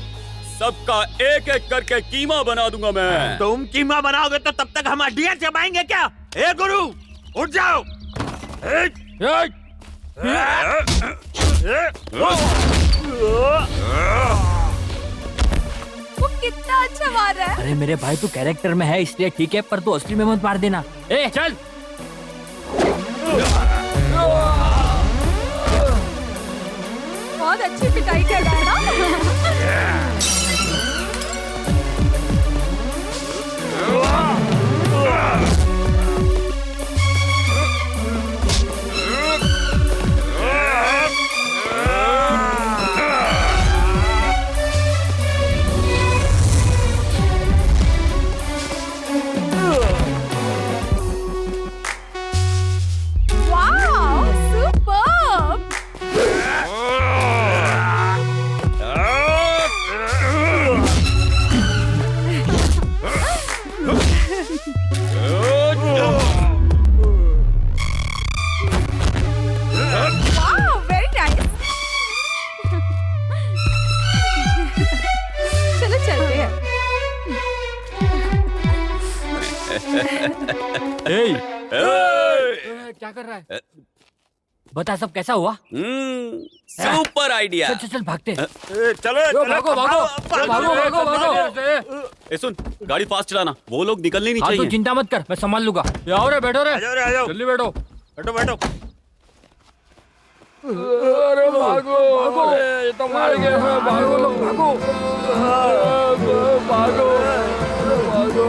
सबका एक एक करके कीमा बना दूंगा मैं। तुम कीमा बनाओगे तो तब तक हम हड्डियां चबाएंगे क्या? ए गुरु, उठ जाओ। वो कितना अच्छा मार रहा है। अरे मेरे भाई, तू कैरेक्टर में है इसलिए ठीक है, पर तू असली में मत मार देना। ए चल। बहुत अच्छी पिटाई कर रहा है ना। ए, ए, क्या कर रहा है? बता सब कैसा हुआ? Super idea. चल चल चल भागते। चलो भागो भागो भागो भागो भागो। ए सुन, गाड़ी फास्ट चलाना, वो लोग निकलने नहीं हाँ तू चाहिए। चिंता मत कर, मैं संभाल लूंगा। आओ रे, बैठो रे, आ जाओ जल्दी बैठो। बैठो बैठो। अरे भागो भागो, ये तो मार गए हैं। भागो लोग, भागो भागो भागो।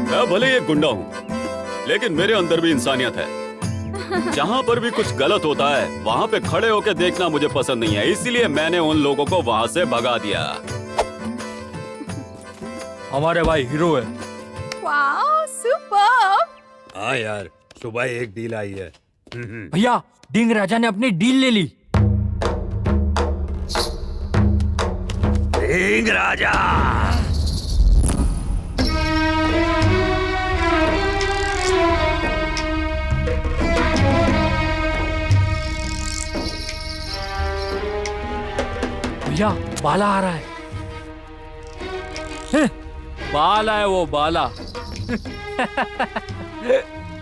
मैं भले एक गुंडा हूँ, लेकिन मेरे अंदर भी इंसानियत है। जहाँ पर भी कुछ गलत होता है वहाँ पे खड़े होकर देखना मुझे पसंद नहीं है, इसीलिए मैंने उन लोगों को वहाँ से भगा दिया। हमारे भाई हीरो है। Wow super. हाँ यार, सुबह एक डील आई है। भैया डिंग राजा ने अपनी डील ले ली। ढींग राजा। भैया बाला आ रहा है। बाला है वो, बाला।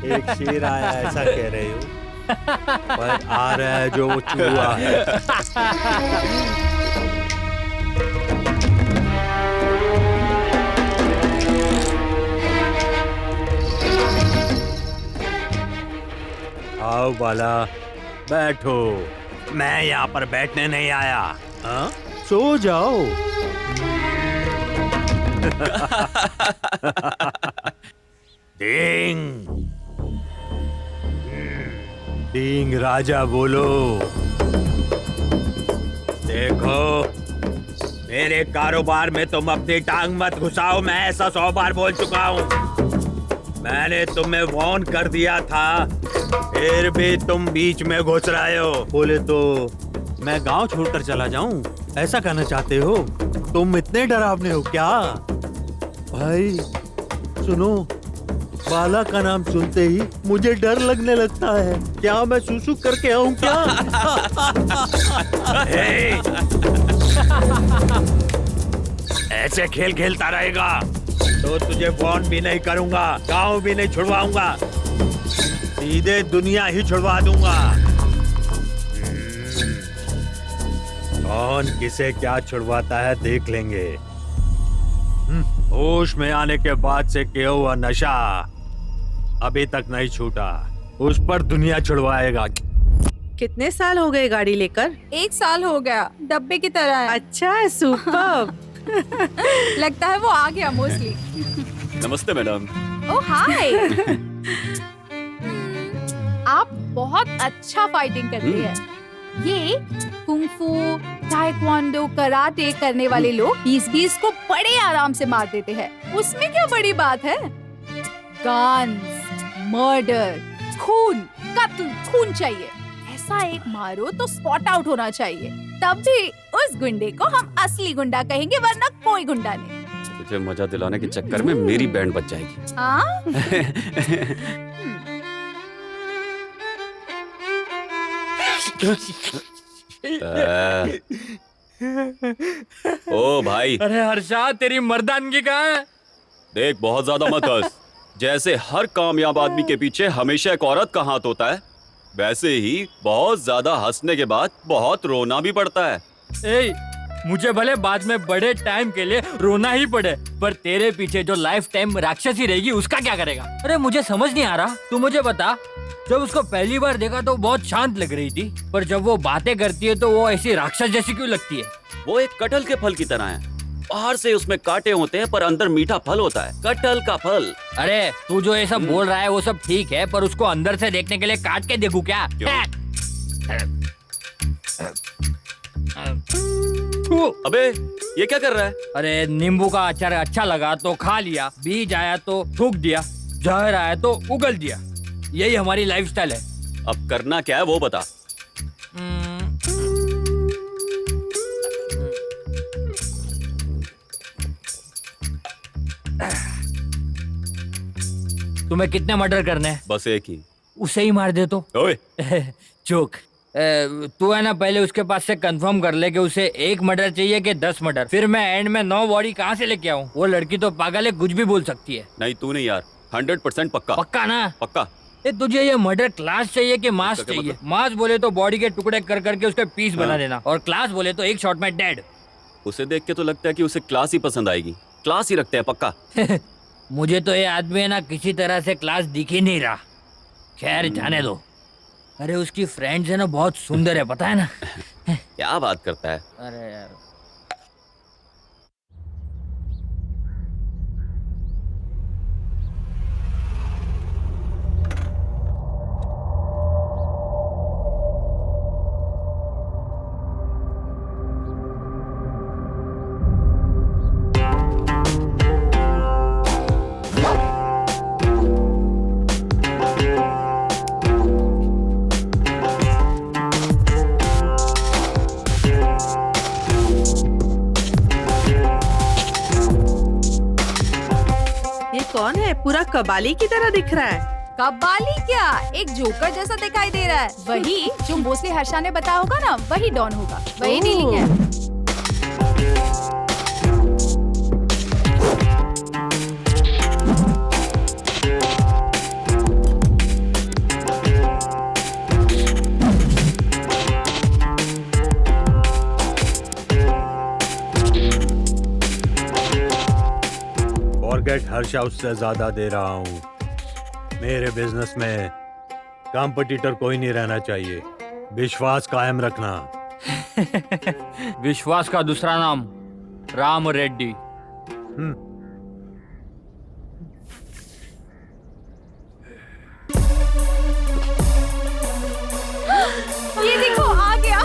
एक शेर आया ऐसा कह रहे हो, पर आ रहा है जो वो चूहा है। आओ बाला, बैठो। मैं यहाँ पर बैठने नहीं आया। हाँ? सो जाओ। डिंग डिंग राजा बोलो। देखो, मेरे कारोबार में तुम अपनी टांग मत घुसाओ, मैं ऐसा 100 बार बोल चुका हूँ। मैंने तुम्हें वार्न कर दिया था, फिर भी तुम बीच में घुस रहे हो। बोले तो मैं गांव छोड़कर चला जाऊं, ऐसा कहना चाहते हो? तुम इतने डरावने हो क्या? भाई सुनो, बाला का नाम सुनते ही मुझे डर लगने लगता है। क्या मैं सुसु करके आऊं क्या? ऐसे खेल खेलता रहेगा तो तुझे वार्न भी नहीं करूंगा, गांव भी नहीं छुड़वाऊंगा, सीधे दुनिया ही छुड़वा दूंगा। कौन किसे क्या छुड़वाता है देख लेंगे। होश में आने के बाद से किया हुआ नशा अभी तक नहीं छूटा, उस पर दुनिया छुड़वाएगा। कितने साल हो गए गाड़ी लेकर? 1 साल हो गया, डब्बे की तरह है। अच्छा, सुपर। लगता है वो आ गया मोस्टली। नमस्ते मैडम। ओह हाय। आप बहुत अच्छा फाइटिंग करते हैं। ये कुंफू, ताइक्वांडो, कराटे करने वाले लोग 20-20 को बड़े आराम से मार देते हैं। उसमें क्या बड़ी बात है? गन्स, मर्डर, खून, कत्ल, खून चाहिए। ऐसा एक मारो तो स्पॉट आउट होना चाहिए, तब भी उस गुंडे को हम असली गुंडा कहेंगे, वरना कोई गुंडा नहीं। तुझे मजा दिलाने के चक्कर में मेरी बैंड बच जाएगी। हाँ? ओ भाई, अरे हर्षा, तेरी मर्दानगी कहाँ है? देख बहुत ज्यादा मत हंस। जैसे हर कामयाब आदमी के पीछे हमेशा एक औरत का हाथ होता है, वैसे ही बहुत ज्यादा हंसने के बाद बहुत रोना भी पड़ता है। ए, मुझे भले बाद में बड़े टाइम के लिए रोना ही पड़े, पर तेरे पीछे जो लाइफ टाइम राक्षसी रहेगी उसका क्या करेगा? अरे मुझे समझ नहीं आ रहा, तू मुझे बता। जब उसको पहली बार देखा तो बहुत शांत लग रही थी, पर जब वो बातें करती है तो वो ऐसी राक्षस जैसी क्यों लगती है? वो एक कटहल के फल की तरह है। बाहर से उसमें कांटे होते हैं पर अंदर मीठा फल होता है, कटहल का फल। अरे तू जो ये सब बोल रहा है वो सब ठीक है, पर उसको अंदर से देखने के लिए काट के देखूं क्या? अबे ये क्या कर रहा है? अरे नींबू का अचार अच्छा लगा तो खा लिया, बीज आया तो थूक दिया, जहर आया तो उगल दिया। यही हमारी लाइफस्टाइल है। अब करना क्या है वो बता। तुम्हें कितने मर्डर करने हैं? बस एक ही। उसे ही मार दे तो। ओए जोक। तू है ना, पहले उसके पास से कंफर्म कर ले कि उसे 1 मर्डर चाहिए कि 10 मर्डर। फिर मैं एंड में 9 बॉडी कहाँ से लेके आऊँ? वो लड़की तो पागल है, कुछ भी बोल सकती है। नहीं, तू नहीं यार, 100% पक्का। पक्का ना? पक्का। तुझे ये मर्डर क्लास चाहिए कि मास उसका क्या चाहिए? मतलब? मास बोले तो बॉडी के टुकड़े कर करके उसके पीस बना हाँ। देना, और क्लास बोले तो एक शॉट में डेड। उसे देख के तो लगता है कि उसे क्लास ही पसंद आएगी। क्लास ही रखते हैं पक्का। मुझे तो ये आदमी है ना किसी तरह से क्लास दिख ही नहीं रहा। खैर जाने दो। अरे उसकी फ्रेंड्स है ना बहुत सुंदर है, पता है ना? क्या बात करता है? अरे यार ये कौन है? पूरा कबाली की तरह दिख रहा है। कब्बाली क्या, एक जोकर जैसा दिखाई दे रहा है। वही जो मोस्टली हर्षा ने बताया होगा ना, वही डॉन होगा। वही डीलिंग है। फॉरगेट हर्षा, उससे ज्यादा दे रहा हूँ। मेरे बिजनेस में कॉम्पिटिटर कोई नहीं रहना चाहिए। विश्वास कायम रखना। विश्वास का दूसरा नाम राम रेड्डी। ये देखो आ गया।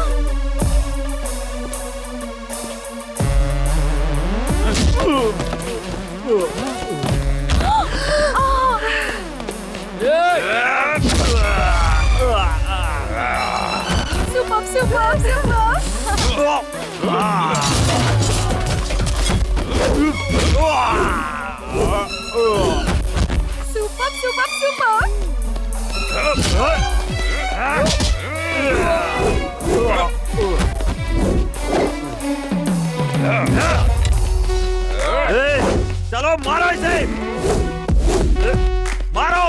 Super super super. Super super super. चलो मारो इसे, मारो।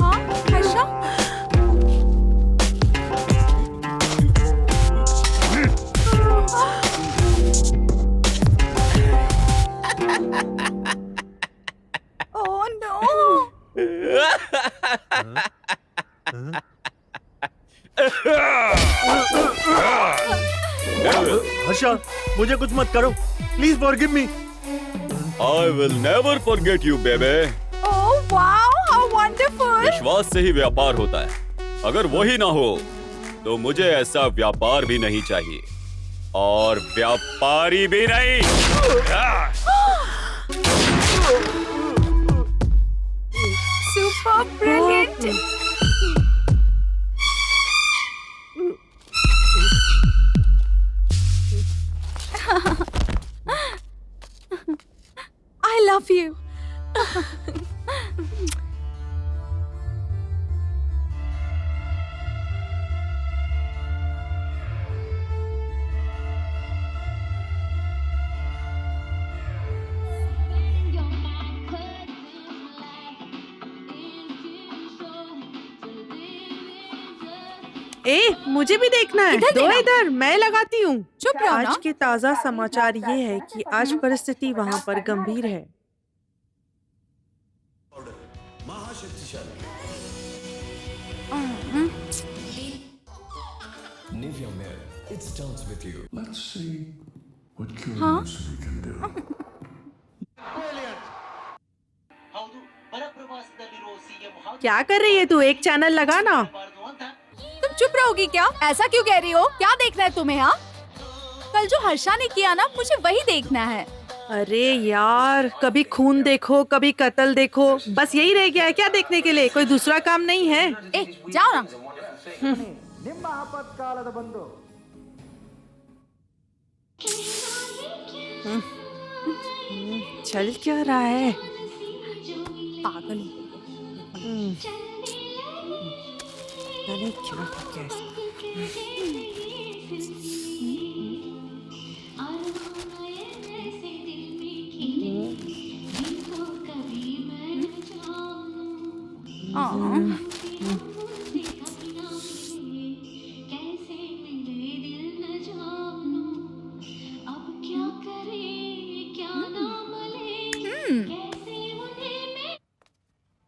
हाँ हर्षा। Oh no. हर्षा, मुझे कुछ मत करो, please forgive me. I will never forget you बेबे। Oh wow, how wonderful. विश्वास से ही व्यापार होता है। अगर वही ना हो तो मुझे ऐसा व्यापार भी नहीं चाहिए, और व्यापारी भी नहीं। Super brilliant. I love you. ए, मुझे भी देखना है। इधर दो देना। इधर, मैं लगाती हूँ। चुप रहो ना। आज के ताजा समाचार ये है कि आज परिस्थिति वहाँ पर गंभीर है। Nivea Men, it starts with you. Let's see what curiosity can do. क्या कर रही है तू? एक चैनल लगा ना। तुम चुप रहोगी क्या? ऐसा क्यों कह रही हो? क्या देखना है तुम्हें? हाँ, कल जो हर्षा ने किया ना, मुझे वही देखना है। अरे यार, कभी खून देखो, कभी कत्ल देखो, बस यही रह गया है क्या देखने के लिए? कोई दूसरा काम नहीं है? ए, जाओ ना। चल क्या रहा है? पागल। अरे क्या हो गया इसको?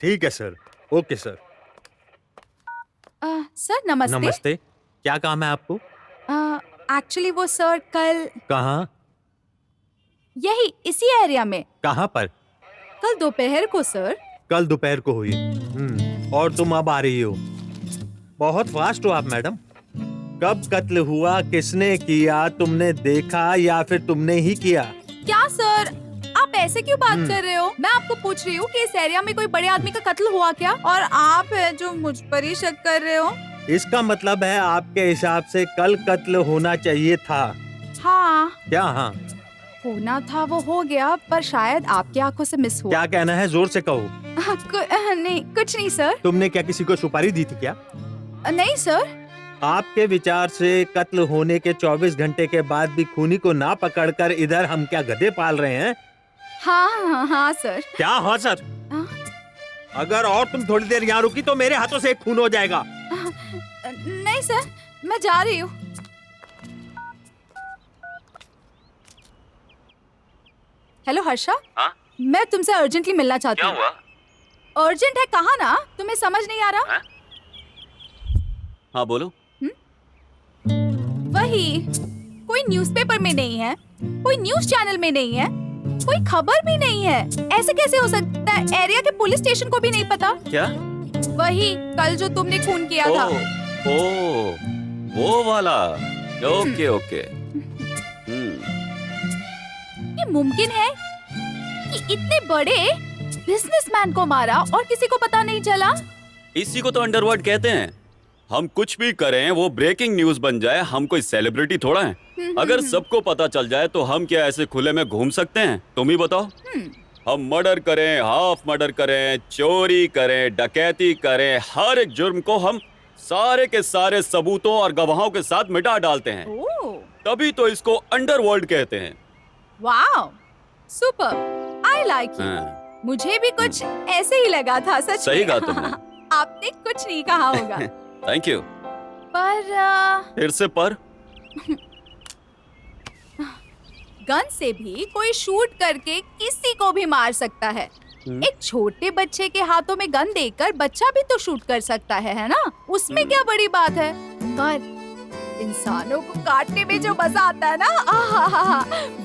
ठीक है सर, ओके सर। सर नमस्ते। नमस्ते, क्या काम है आपको? एक्चुअली वो सर कल कहाँ? यही इसी एरिया में कहाँ पर? कल दोपहर को सर। कल दोपहर को हुई। और तुम अब आ रही हो? बहुत फास्ट हो आप मैडम। कब कत्ल हुआ, किसने किया, तुमने देखा या फिर तुमने ही किया? क्या सर, आप ऐसे क्यों बात कर रहे हो? मैं आपको पूछ रही हूँ कि इस एरिया में कोई बड़े आदमी का कत्ल हुआ क्या, और आप है जो मुझ पर ही शक कर रहे हो? इसका मतलब है आपके हिसाब से कल कत्ल होना चाहिए था। हाँ, क्या हाँ? होना था वो हो गया, पर शायद आपकी आंखों से मिस हुआ। क्या कहना है, जोर से कहो। नहीं, कुछ नहीं सर। तुमने क्या किसी को सुपारी दी थी क्या? नहीं सर। आपके विचार से कत्ल होने के 24 घंटे के बाद भी खूनी को ना पकड़कर इधर हम क्या गधे पाल रहे हैं? हाँ हाँ सर। क्या हाँ सर? हाँ? अगर और तुम थोड़ी देर यहाँ रुकी तो मेरे हाथों से एक खून हो जाएगा। नहीं सर, मैं जा रही हूँ। हेलो हर्षा। हाँ? मैं तुमसे अर्जेंटली मिलना चाहती हूँ। हुआ? अर्जेंट है कहा ना, तुम्हें समझ नहीं आ रहा? हाँ बोलो। वही, कोई न्यूज़पेपर में नहीं है, कोई न्यूज़ चैनल में नहीं है, कोई खबर भी नहीं है। ऐसे कैसे हो सकता है? एरिया के पुलिस स्टेशन को भी नहीं पता। क्या? वही कल जो तुमने खून किया था। ओ, वो वाला। Okay okay. ये मुमकिन है कि इतने बड़े बिजनेसमैन को मारा और किसी को पता नहीं चला? इसी को तो अंडरवर्ल्ड कहते हैं। हम कुछ भी करें वो ब्रेकिंग न्यूज बन जाए। हम कोई सेलिब्रिटी थोड़ा हैं। अगर सबको पता चल जाए तो हम क्या ऐसे खुले में घूम सकते हैं? तुम ही बताओ। हम मर्डर करें, हाफ मर्डर करें, चोरी करें, डकैती करें, हर एक जुर्म को हम सारे के सारे सबूतों और गवाहों के साथ मिटा डालते हैं। ओह, तभी तो इसको अंडरवर्ल्ड कहते हैं। Wow, super, I like you. हाँ, मुझे भी कुछ ऐसे ही लगा था, सच सही में। कहा तुमने। आपने कुछ नहीं कहा होगा। Thank you. पर फिर से पर गन से भी कोई शूट करके किसी को भी मार सकता है। एक छोटे बच्चे के हाथों में गन देकर बच्चा भी तो शूट कर सकता है ना? उसमें क्या बड़ी बात है? पर इंसानों को काटने में जो मजा आता है ना, आहा,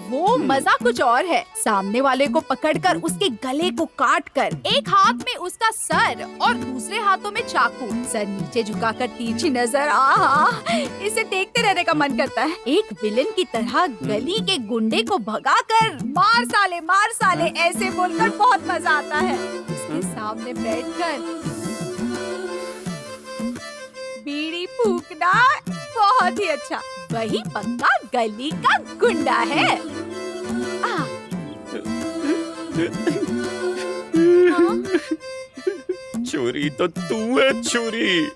वो मजा कुछ और है। सामने वाले को पकड़कर उसके गले को काटकर, एक हाथ में उसका सर और दूसरे हाथों में चाकू, सर नीचे झुकाकर तिरछी नजर, आहा, इसे देखते रहने का मन करता है। एक विलेन की तरह गली के गुंडे को भगाकर मार साले ऐसे बोलकर बहुत मजा आता है। उसके सामने बैठकर बीड़ी फूकना बहुत ही अच्छा। वही पक्का गली का गुंडा है। चोरी तो तू है, चोरी।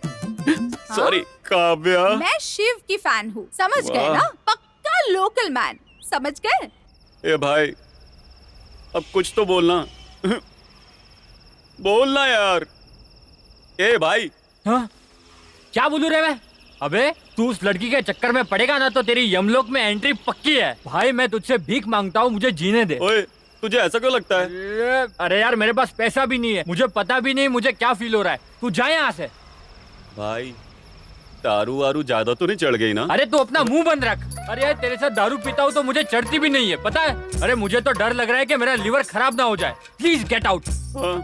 सॉरी काव्या। मैं शिव की फैन हूँ, समझ गए वाह। ना? पक्का लोकल मैन, समझ गए? ए भाई, अब कुछ तो बोलना। बोलना यार। ए भाई। हाँ? क्या बोलूं रे मैं? अबे तू उस लड़की के चक्कर में पड़ेगा ना तो तेरी यमलोक में एंट्री पक्की है। भाई मैं तुझसे भीख मांगता हूँ, मुझे जीने दे। ओए, तुझे ऐसा क्यों लगता है? अरे यार मेरे पास पैसा भी नहीं है, मुझे पता भी नहीं मुझे क्या फील हो रहा है। तू जा यहाँ से। भाई दारू वारू ज्यादा तो नहीं चढ़ गई ना? अरे तू अपना मुंह बंद रख। अरे यार तेरे साथ दारू पीता हूँ तो मुझे चढ़ती भी नहीं है, पता है? अरे मुझे तो डर लग रहा है कि मेरा लीवर खराब ना हो जाए। Please get out. हाँ,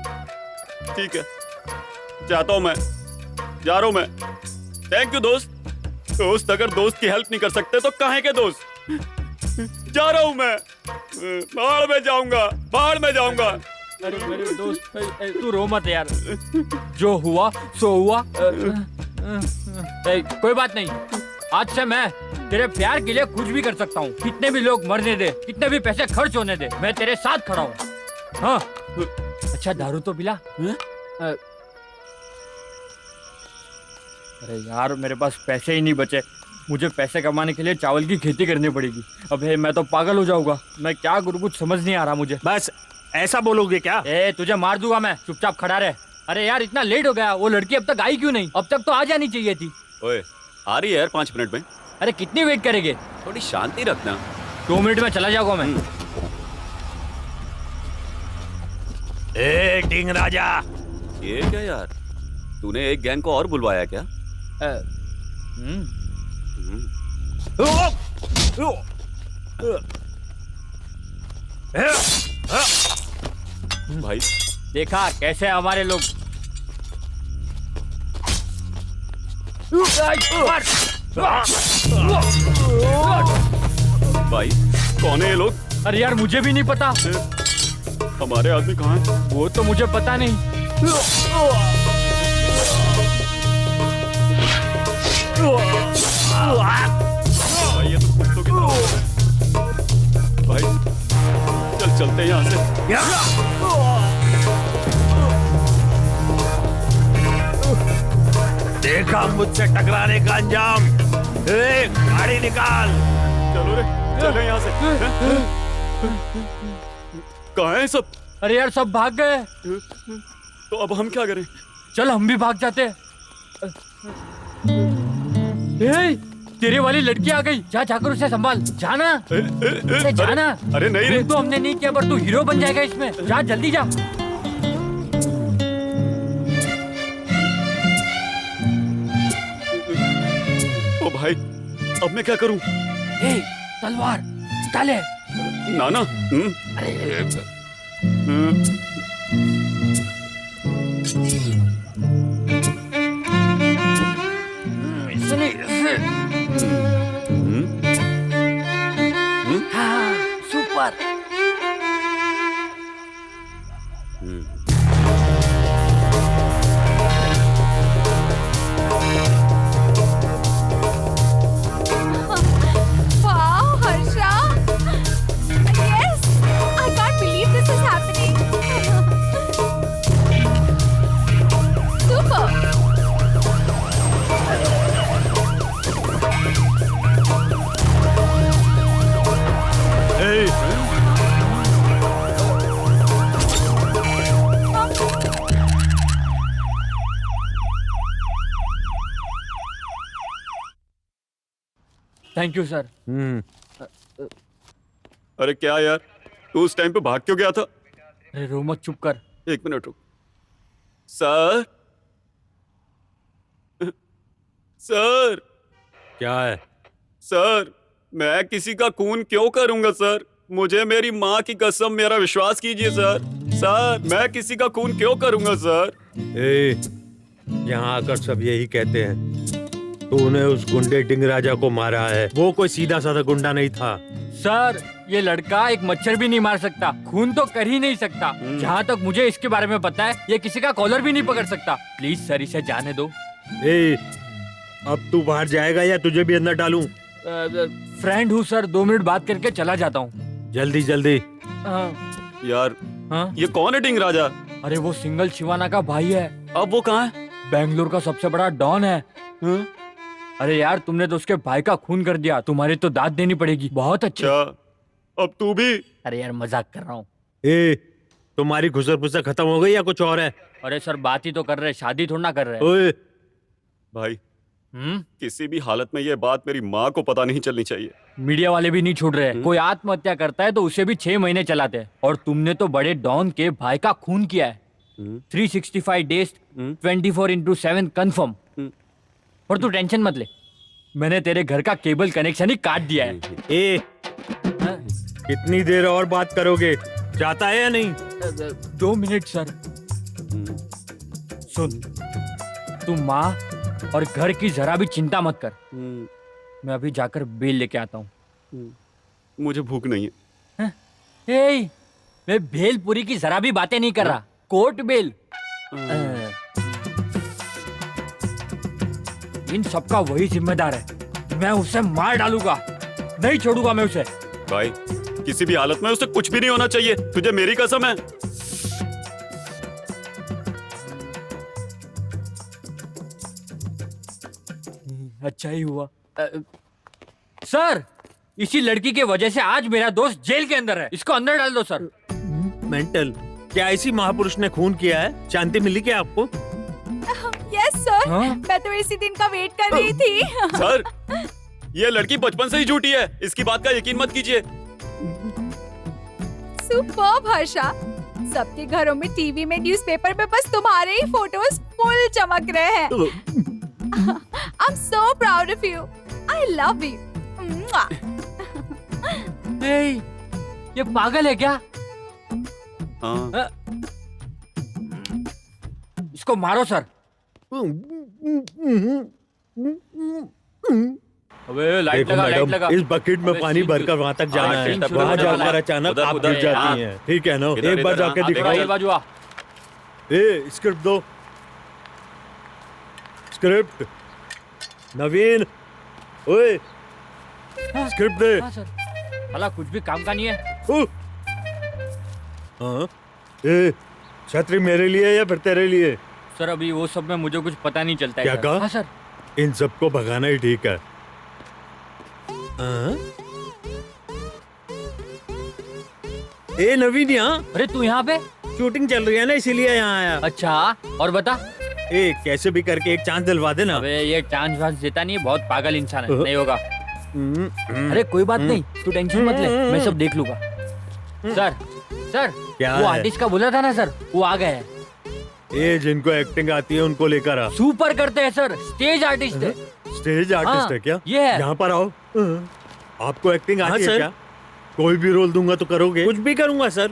ठीक है। जाता हूँ मैं, जा रहा हूँ मैं। थैंक यू दोस्त। दोस्त अगर दोस्त की हेल्प नहीं कर सकते तो काहे के दोस्त। जा रहा हूँ मैं, बाहर में जाऊंगा, बाहर में जाऊंगा। अरे मेरे दोस्त, तू रो मत यार, जो हुआ सो हुआ। कोई बात नहीं, आज से मैं तेरे प्यार के लिए कुछ भी कर सकता हूँ। कितने भी लोग मरने दे, कितने भी पैसे खर्च होने दे, मैं तेरे साथ खड़ा हूँ। हाँ, अच्छा दारू तो पिला। अरे यार मेरे पास पैसे ही नहीं बचे, मुझे पैसे कमाने के लिए चावल की खेती करनी पड़ेगी। अबे मैं तो पागल हो जाऊंगा, मैं क्या करूँ कुछ समझ नहीं आ रहा मुझे। बस ऐसा बोलोगे क्या? तुझे मार दूंगा मैं, चुपचाप खड़ा रहे। अरे यार इतना लेट हो गया, वो लड़की अब तक आई क्यों नहीं? अब तक तो आ जानी चाहिए थी। ओए, आ रही है यार 5 मिनट में। अरे कितनी वेट करेंगे? थोड़ी शांति रखना। 2 मिनट में चला जाऊंगा मैं। टिंग राजा, ये क्या यार, तूने एक गैंग को और बुलवाया क्या? भाई देखा कैसे हमारे लोग। भाई कौन है ये लोग? अरे यार मुझे भी नहीं पता, हमारे आदमी कहाँ हैं? वो तो मुझे पता नहीं। भाई ये तो कुत्तों की तरह है। भाई चल चलते हैं यहाँ से। देखा मुझसे टकराने का अंजाम। गाड़ी निकाल। चलो रे, चले यहाँ से। कहाँ हैं सब? अरे यार सब भाग गए। तो अब हम क्या करें? चल हम भी भाग जाते हैं। तेरे वाली लड़की आ गई, जा जाकर उसे संभाल। जाना, जाना। अरे नहीं रे, तो हमने नहीं किया पर तू हीरो बन जाएगा इसमें। जा जल्दी जा। ओ भाई अब मैं क्या करूं? तलवार निकाले। नाना। हाँ, super. Wow, Harsha! Yes! I can't believe this is happening. Super! Thank you sir. अरे क्या यार, तू उस टाइम पे भाग क्यों गया था? अरे रो मत, चुप कर। 1 मिनट रुक। Sir, sir. क्या है? सर मैं किसी का खून क्यों करूंगा सर? मुझे मेरी माँ की कसम, मेरा विश्वास कीजिए सर। सर मैं किसी का खून क्यों करूंगा सर? यहाँ आकर सब यही कहते हैं, तूने उस गुंडे टिंग राजा को मारा है। वो कोई सीधा साधा गुंडा नहीं था। सर ये लड़का एक मच्छर भी नहीं मार सकता, खून तो कर ही नहीं सकता। जहाँ तक मुझे इसके बारे में पता है, ये किसी का कॉलर भी नहीं पकड़ सकता। प्लीज सर इसे जाने दो। अब तू बाहर जाएगा या तुझे भी अंदर डालूं? फ्रेंड हूँ सर, 2 मिनट बात करके चला जाता हूँ। जल्दी जल्दी। यार हाँ? ये कौन है टिंग राजा? अरे वो सिंगल शिवाना का भाई है। अब वो कहाँ है? बेंगलोर का सबसे बड़ा डॉन है। अरे यार तुमने तो उसके भाई का खून कर दिया, तुम्हारी तो दाद देनी पड़ेगी। बहुत अच्छा। अब तू भी? अरे यार मजाक कर रहा हूँ। तुम्हारी घुसर फुसर खत्म हो गई या कुछ और है? अरे सर बात ही तो कर रहे, शादी थोड़ा ना कर रहे। ओए भाई किसी भी हालत में ये बात मेरी माँ को पता नहीं चलनी चाहिए। मीडिया वाले भी नहीं छोड़ रहे। कोई आत्महत्या करता है तो उसे भी 6 महीने चलाते हैं, और तुमने तो बड़े डॉन के भाई का खून किया है। 365 डेज 24/7 कंफर्म। और तू टेंशन मत ले, मैंने तेरे घर का केबल कनेक्शन ही काट दिया है। कितनी देर और बात करोगे? जाता है या नहीं? 2 मिनट सर। सुन, तू माँ और घर की जरा भी चिंता मत कर। मैं अभी जाकर बेल लेके आता हूँ। मुझे भूख नहीं है। ए, मैं भेलपुरी की जरा भी बातें नहीं कर रहा, कोर्ट बेल। इन सबका वही जिम्मेदार है। मैं उसे मार डालूंगा, नहीं छोड़ूंगा मैं उसे। भाई किसी भी हालत में उसे कुछ भी नहीं होना चाहिए, तुझे मेरी कसम है। अच्छा ही हुआ। सर, इसी लड़की के वजह से आज मेरा दोस्त जेल के अंदर है। इसको अंदर डाल दो सर। मेंटल, क्या इसी महापुरुष ने खून किया है? शांति मिली क्या आपको? यस सर, हाँ? मैं तो इसी दिन का वेट कर रही थी। सर, ये लड़की बचपन से ही झूठी है, इसकी बात का यकीन मत कीजिए। सुपर्ब हर्षा, सबके घरों में, टीवी में, न्यूज़पेपर में बस तुम्हारे ही फोटोज फुल चमक रहे हैं। I'm so proud of you. I love you. ए, ये पागल है क्या? हाँ। इसको मारो सर। अबे लाइट देखो लगा, लाइट मैडम, लगा। इस बकेट में अबे पानी सीन भरकर वहाँ तक जाना हाँ, है। सीन शुरू वहाँ होने वाला जाकर है। अचानक उधर, आप उधर, गिर जाती हाँ। हैं, ठीक है ना? इधर, एक बार इधर, जाके हाँ, देखो, ये दिखाओ। बाजू आ। ए, स्क्रिप्ट दो। स्क्रिप्ट। नवीन, ओए, स्क्रिप्ट दे। हाँ सर। साला कुछ भी काम का नहीं है। हाँ, ए, छतरी मेरे लिए या फिर तेरे लिए? सर अभी वो सब में मुझे कुछ पता नहीं चलता है। क्या सर। कहा? हाँ सर। इन सबको भगाना ही ठीक है। हाँ? ए नवीन, यहाँ अरे तू यहाँ पे? शूटिंग चल रही है ना, इसीलिए यहाँ आया। अच्छा, और बता। ए, कैसे भी करके एक चांस दिलवा देना। अबे ये चांस वांस देता नहीं है, बहुत पागल इंसान है, नहीं होगा। अरे अरे कोई बात नहीं, तू टेंशन मत ले, मैं सब देख लूंगा। सर, सर, क्या वो है? आर्टिस्ट का बोला था ना सर, वो आ गए हैं। ए, जिनको एक्टिंग आती है उनको लेकर आ। सुपर करते हैं सर, स्टेज आर्टिस्ट है। स्टेज आर्टिस्ट हाँ, है क्या? ये है। यहाँ पर आओ। आपको एक्टिंग आती है सर। क्या? कोई भी रोल दूंगा तो करोगे? कुछ भी करूंगा सर।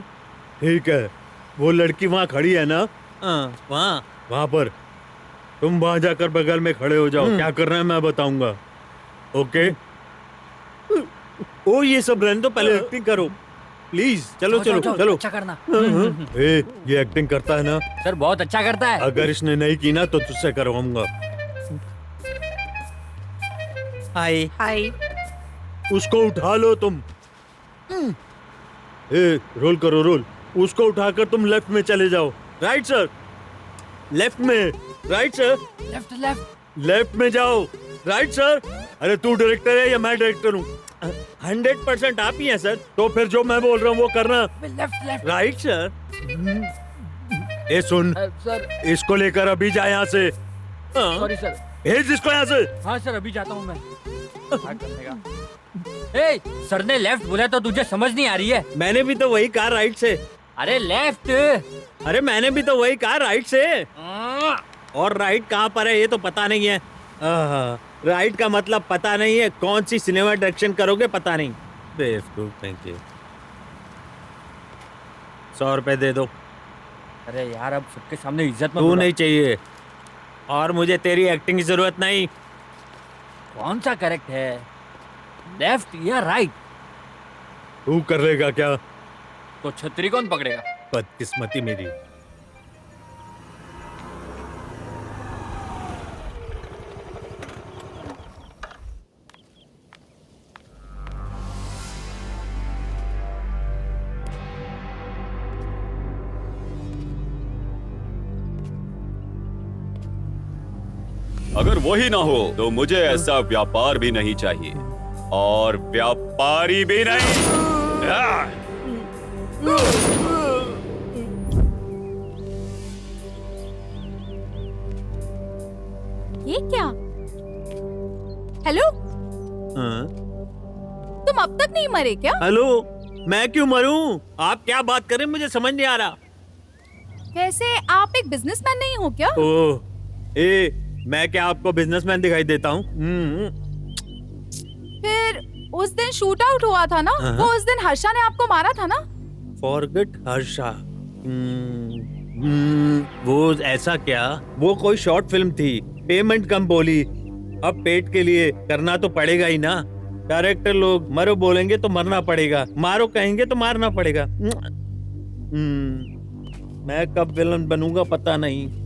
ठीक है, वो लड़की वहाँ खड़ी है ना, वहाँ वहाँ पर तुम वहाँ जाकर बगल में खड़े हो जाओ। क्या करना है मैं बताऊंगा, ओके? ओ, ये सब रहने दो, पहले एक्टिंग करो प्लीज। चलो चलो चलो। अच्छा करना। ए, ये एक्टिंग करता है ना? सर बहुत अच्छा करता है। अगर इसने नहीं की ना तो तुझसे करवाऊंगा। हाय। हाय। उसको उठा लो तुम। ए, रोल करो, रोल। उसको उठाकर तुम लेफ्ट में चले जाओ। राइट सर, लेफ्ट में। Right sir, left left. Left में जाओ। Right sir. अरे तू डायरेक्टर है या मैं डायरेक्टर हूँ? 100% आप ही हैं सर, तो फिर जो मैं बोल रहा हूँ वो करना। Left left. Right sir. ए सुन, सर इसको लेकर अभी जा यहाँ से। Sorry sir. भेज इसको यहाँ से। हाँ सर, अभी जाता हूँ मैं। क्या करने का? ए, सर ने लेफ्ट बोला तो तुझे समझ नहीं आ रही है? मैंने भी तो वही कहा राइट से। अरे लेफ्ट। अरे मैंने भी तो वही कहा राइट से। और राइट कहाँ पर है ये तो पता नहीं है। राइट का मतलब पता नहीं है, कौन सी सिनेमा डायरेक्शन करोगे पता नहीं। बेवकूफ, थैंक यू। 100 रुपए दे दो। अरे यार, अब सबके सामने इज्जत मत तू उड़ा। नहीं चाहिए, और मुझे तेरी एक्टिंग की जरूरत नहीं। कौन सा करेक्ट है, लेफ्ट या राइट? तू कर लेगा क्या? तो छतरी कौन पकड़ेगा? बदकिस्मती मेरी। अगर वही ना हो तो मुझे ऐसा व्यापार भी नहीं चाहिए और व्यापारी भी नहीं। ये क्या? हेलो, तुम अब तक नहीं मरे क्या? हेलो, मैं क्यों मरूं? आप क्या बात कर रहे हैं, मुझे समझ नहीं आ रहा। वैसे आप एक बिजनेसमैन नहीं हो क्या? ओह, ए, मैं क्या आपको बिजनेसमैन दिखाई देता हूँ? फिर उस दिन शूट आउट हुआ था ना, हाँ। वो उस दिन हर्षा ने आपको मारा था ना? फॉरगेट हर्षा। वो ऐसा क्या? वो कोई शॉर्ट फिल्म थी, पेमेंट कम बोली। अब पेट के लिए करना तो पड़ेगा ही ना। डायरेक्टर लोग मरो बोलेंगे तो मरना पड़ेगा, मारो कहेंगे तो मारना पड़ेगा। मैं कब विलन बनूंगा पता नहीं।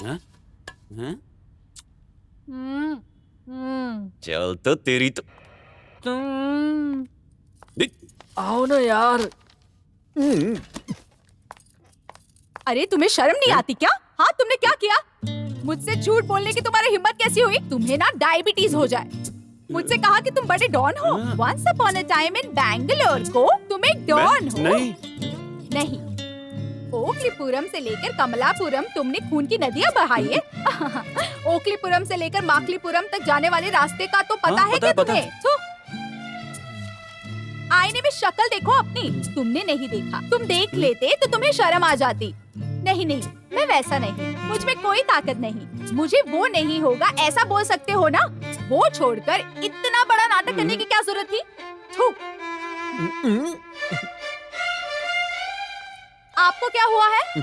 हाँ? हाँ? चल तो तेरी तो आओ ना यार। अरे तुम्हें शर्म नहीं आती क्या? हाँ, तुमने क्या किया? मुझसे झूठ बोलने की तुम्हारी हिम्मत कैसी हुई? तुम्हें ना डायबिटीज हो जाए। मुझसे कहा कि तुम बड़े डॉन हो। Once upon a time in Bangalore को तुम एक डॉन हो। नहीं, ओकलीपुरम से लेकर कमलापुरम तुमने खून की नदियां बहाई है। ओकलीपुरम से लेकर माकलीपुरम तक जाने वाले रास्ते का तो पता है क्या तुम्हें? थू। आईने में शक्ल देखो अपनी। तुमने नहीं देखा। तुम देख लेते तो तुम्हें शर्म आ जाती। नहीं नहीं, मैं वैसा नहीं। मुझ में कोई ताकत नहीं। मुझे वो नहीं होगा ऐसा बोल सकते हो ना? वो छोड़कर इतना बड़ा नाटक करने की क्या जरूरत थी? थू। आपको क्या हुआ है?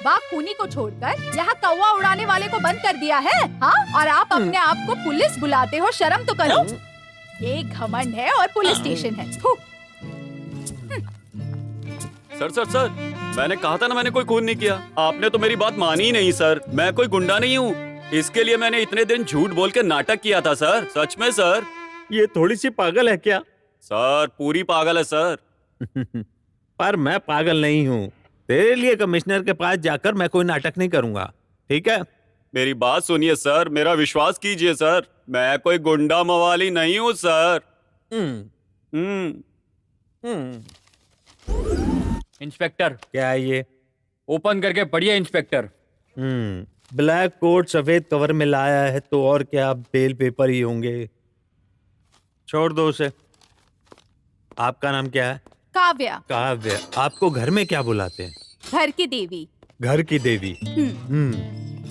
बाघ खूनी को छोड़कर यहाँ कौवा उड़ाने वाले को बंद कर दिया है, हाँ? और आप अपने आप को पुलिस बुलाते हो, शर्म तो करो। ये घमंड है और पुलिस स्टेशन है। थू। सर, मैंने कहा था ना मैंने कोई खून नहीं किया। आपने तो मेरी बात मानी ही नहीं सर। मैं कोई गुंडा नहीं हूँ। इसके लिए मैंने इतने दिन झूठ बोल के नाटक किया था सर। सच में सर। ये थोड़ी सी पागल है क्या? सर पूरी पागल है सर। पर मैं पागल नहीं हूँ। तेरे लिए कमिश्नर के पास जाकर मैं कोई नाटक नहीं करूंगा, ठीक है? मेरी बात सुनिए सर, मेरा विश्वास कीजिए सर। मैं कोई गुंडा मवाली नहीं हूँ सर। इंस्पेक्टर, क्या है ये? ओपन करके पढ़िए इंस्पेक्टर। ब्लैक कोट सफेद कवर में लाया है तो और क्या बेल पेपर ही होंगे। छोड़ दो उसे। आपका नाम क्या है? काव्या। काव्या। आपको घर में क्या बुलाते हैं? घर की देवी। घर की देवी।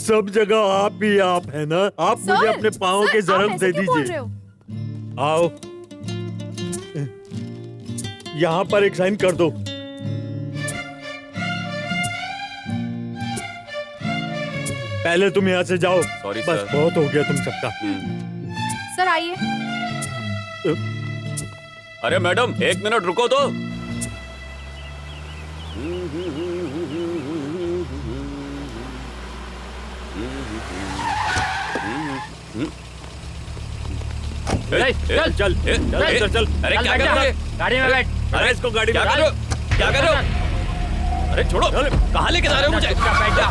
सब जगह आप ही आप है ना? आप मुझे अपने पाँव के जरब दे दीजिए। आओ, यहाँ पर एक साइन कर दो। पहले तुम यहाँ से जाओ। सॉरी बस सर। बहुत हो गया तुम सबका। सर आइए। अरे मैडम, एक मिनट रुको तो। चल चल चल। अरे क्या कर रहे हो? गाड़ी में बैठ। अरे इसको गाड़ी में क्या कर रहे हो? क्या कर रहे हो? अरे छोड़ो, कहाँ लेके जा रहे हो मुझे? बैठ जा।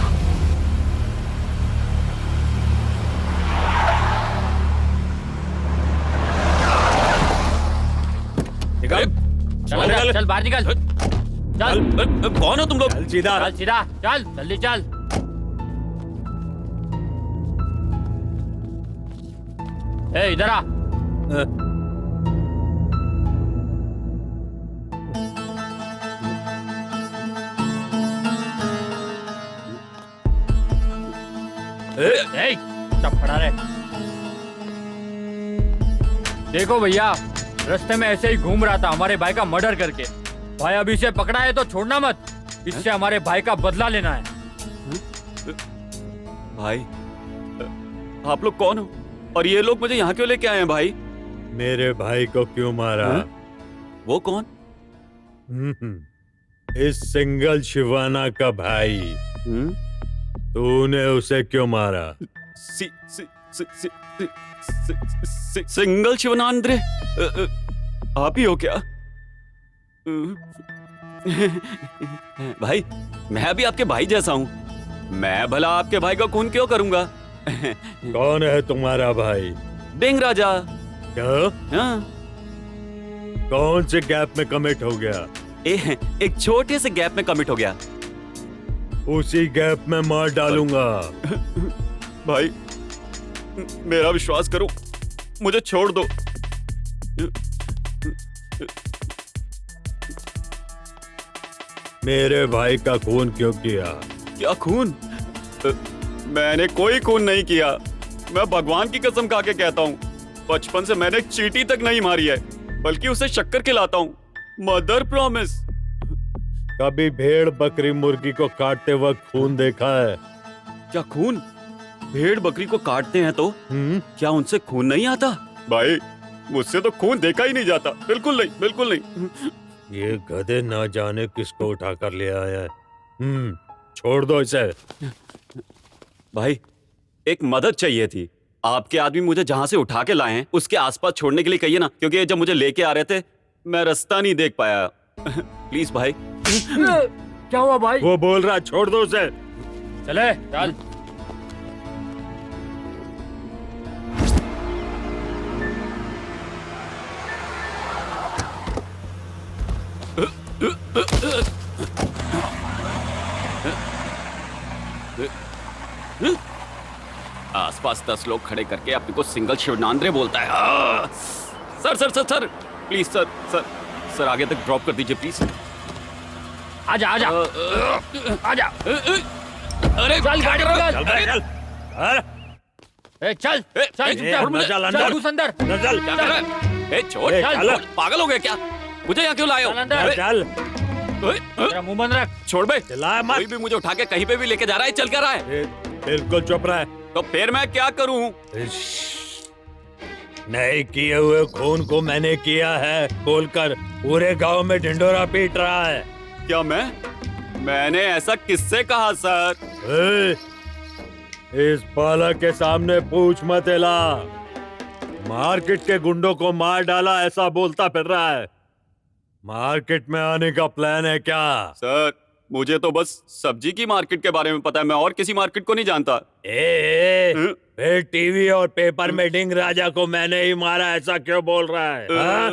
निकल। चल बाहर निकल। चल। कौन हो तुम लोग? चल सीधा। चल सीधा चल, जल्दी चल। ए इधर आ। ए चपड़ा रे। देखो भैया, रास्ते में ऐसे ही घूम रहा था हमारे भाई का मर्डर करके। भाई अभी इसे पकड़ा है तो छोड़ना मत। इससे हमारे भाई का बदला लेना है। भाई, आप लोग कौन हो? और ये लोग मुझे यहाँ क्यों लेके आए हैं भाई? मेरे भाई को क्यों मारा? वो कौन? इस सिंगल शिवाना का भाई। तूने उसे क्यों मारा? सिंगल शिवनांद्रे, आप ही हो क्या? भाई, मैं भी आपके भाई जैसा हूँ। मैं भला आपके भाई का खून क्यों करूंगा? कौन है तुम्हारा भाई? डेंग राजा। क्या? हाँ। कौन से गैप में कमिट हो गया? एक छोटे से गैप में कमिट हो गया। उसी गैप में मार डालूंगा। भाई, मेरा विश्वास करो, मुझे छोड़ दो। मेरे भाई का खून क्यों किया? क्या खून? मैंने कोई खून नहीं किया। मैं भगवान की कसम खा के कहता हूँ, बचपन से मैंने एक चींटी तक नहीं मारी है, बल्कि उसे शक्कर खिलाता हूँ। Mother promise. कभी भेड़ बकरी मुर्गी को काटते वक्त खून देखा है? क्या खून? भेड़ बकरी को काटते हैं तो क्या उनसे खून नहीं आता? भाई, मुझसे तो खून देखा ही नहीं जाता। बिल्कुल नहीं, बिल्कुल नहीं। ये गधे ना जाने किसको उठा कर ले आया है। छोड़ दो इसे। भाई, एक मदद चाहिए थी। आपके आदमी मुझे जहाँ से उठा के लाए हैं उसके आसपास छोड़ने के लिए कहिए ना, क्योंकि जब मुझे लेके आ रहे थे मैं रास्ता नहीं देख पाया। प्लीज भाई। क्या हुआ भाई? वो बोल रहा, छोड़ दो उसे। चले चल। आसपास 10 लोग खड़े करके अपने को सिंगल शिवनांद्रे बोलता है। Sir sir sir sir please sir sir sir आगे तक ड्रॉप कर दीजिए प्लीज। आजा आजा आजा। अरे चल गाड़ी पकड़। चल भाई, चल। ए चल चल चुपचाप नजल अंदर। चल घुस अंदर। नजल, क्या कर रहा है? ए छोड़, ए, चल, चल। छोड़, पागल हो गया क्या? मुझे यहाँ क्यों लाए हो? चल अंदर। चल। तेरा मुंह बंद रख। छोड़ बे। चिल्ला मत। कोई भी मुझे उठा के कहीं पे भी लेके जा रहा है, चल कर रहा है। बिल्कुल चुप रहा है। तो फिर मैं क्या करूं? नहीं किए हुए खून को मैंने किया है बोलकर पूरे गांव में ढिंडोरा पीट रहा है। क्या मैंने ऐसा किससे कहा सर? इस बालक के सामने पूछ मत हिला। मार्केट के गुंडों को मार डाला ऐसा बोलता फिर रहा है। मार्केट में आने का प्लान है क्या? सर, मुझे तो बस सब्जी की मार्केट के बारे में पता है, मैं और किसी मार्केट को नहीं जानता। फिर टीवी और पेपर में डिंग राजा को मैंने ही मारा ऐसा क्यों बोल रहा है? हाँ?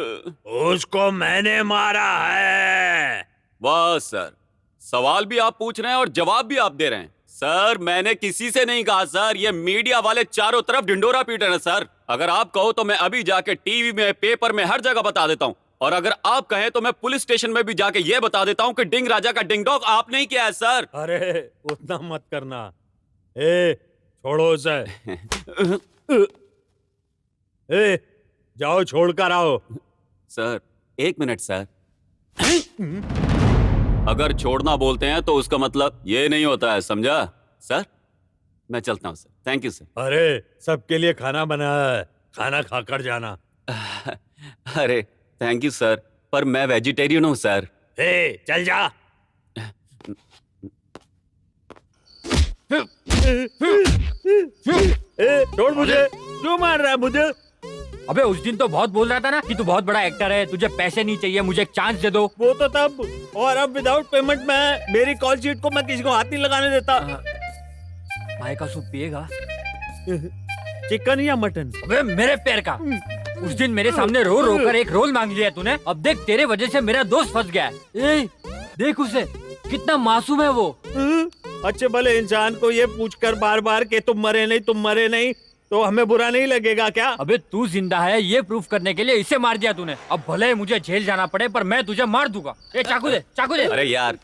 उसको मैंने मारा है। वाह सर, सवाल भी आप पूछ रहे हैं और जवाब भी आप दे रहे हैं। सर, मैंने किसी से नहीं कहा सर, ये मीडिया वाले चारों तरफ ढिंडोरा पीट रहे हैं सर। अगर आप कहो तो मैं अभी जाके टीवी में, पेपर में, हर जगह बता देता हूँ। और अगर आप कहें तो मैं पुलिस स्टेशन में भी जाके ये बता देता हूँ कि डिंग राजा का डिंग डॉग आपने ही किया है सर। अरे उतना मत करना। छोड़ो उसे। जाओ छोड़ कर आओ। Sir, 1 minute sir. अगर छोड़ना बोलते हैं तो उसका मतलब ये नहीं होता है, समझा? सर, मैं चलता हूँ सर। Thank you sir. अरे सबके लिए खाना बनाया है, खाना खाकर जाना। अरे थैंक यू सर, पर मैं वेजिटेरियन हूँ सर। चल जा। छोड़ मुझे। क्यों मार रहा है मुझे? अबे उस दिन तो बहुत बोल रहा था ना कि तू बहुत बड़ा एक्टर है, तुझे पैसे नहीं चाहिए, मुझे एक चांस दे दो। वो तो तब, और अब विदाउट पेमेंट में मेरी कॉल शीट को मैं किसी को हाथ नहीं लगाने देता। भाई का सूप पिएगा? चिकन या मटन? अबे मेरे पैर का। उस दिन मेरे सामने रो रो कर एक रोल मांग लिया तूने, अब देख तेरे वजह से मेरा दोस्त फंस गया है। देख उसे, कितना मासूम है वो। अच्छे भले इंसान को ये पूछकर बार बार कि तुम मरे नहीं तो हमें बुरा नहीं लगेगा क्या? अबे तू जिंदा है ये प्रूफ करने के लिए इसे मार दिया तूने। अब भले मुझे जेल जाना पड़े पर मैं तुझे मार दूंगा। ए चाकू दे, चाकू दे। अरे यार,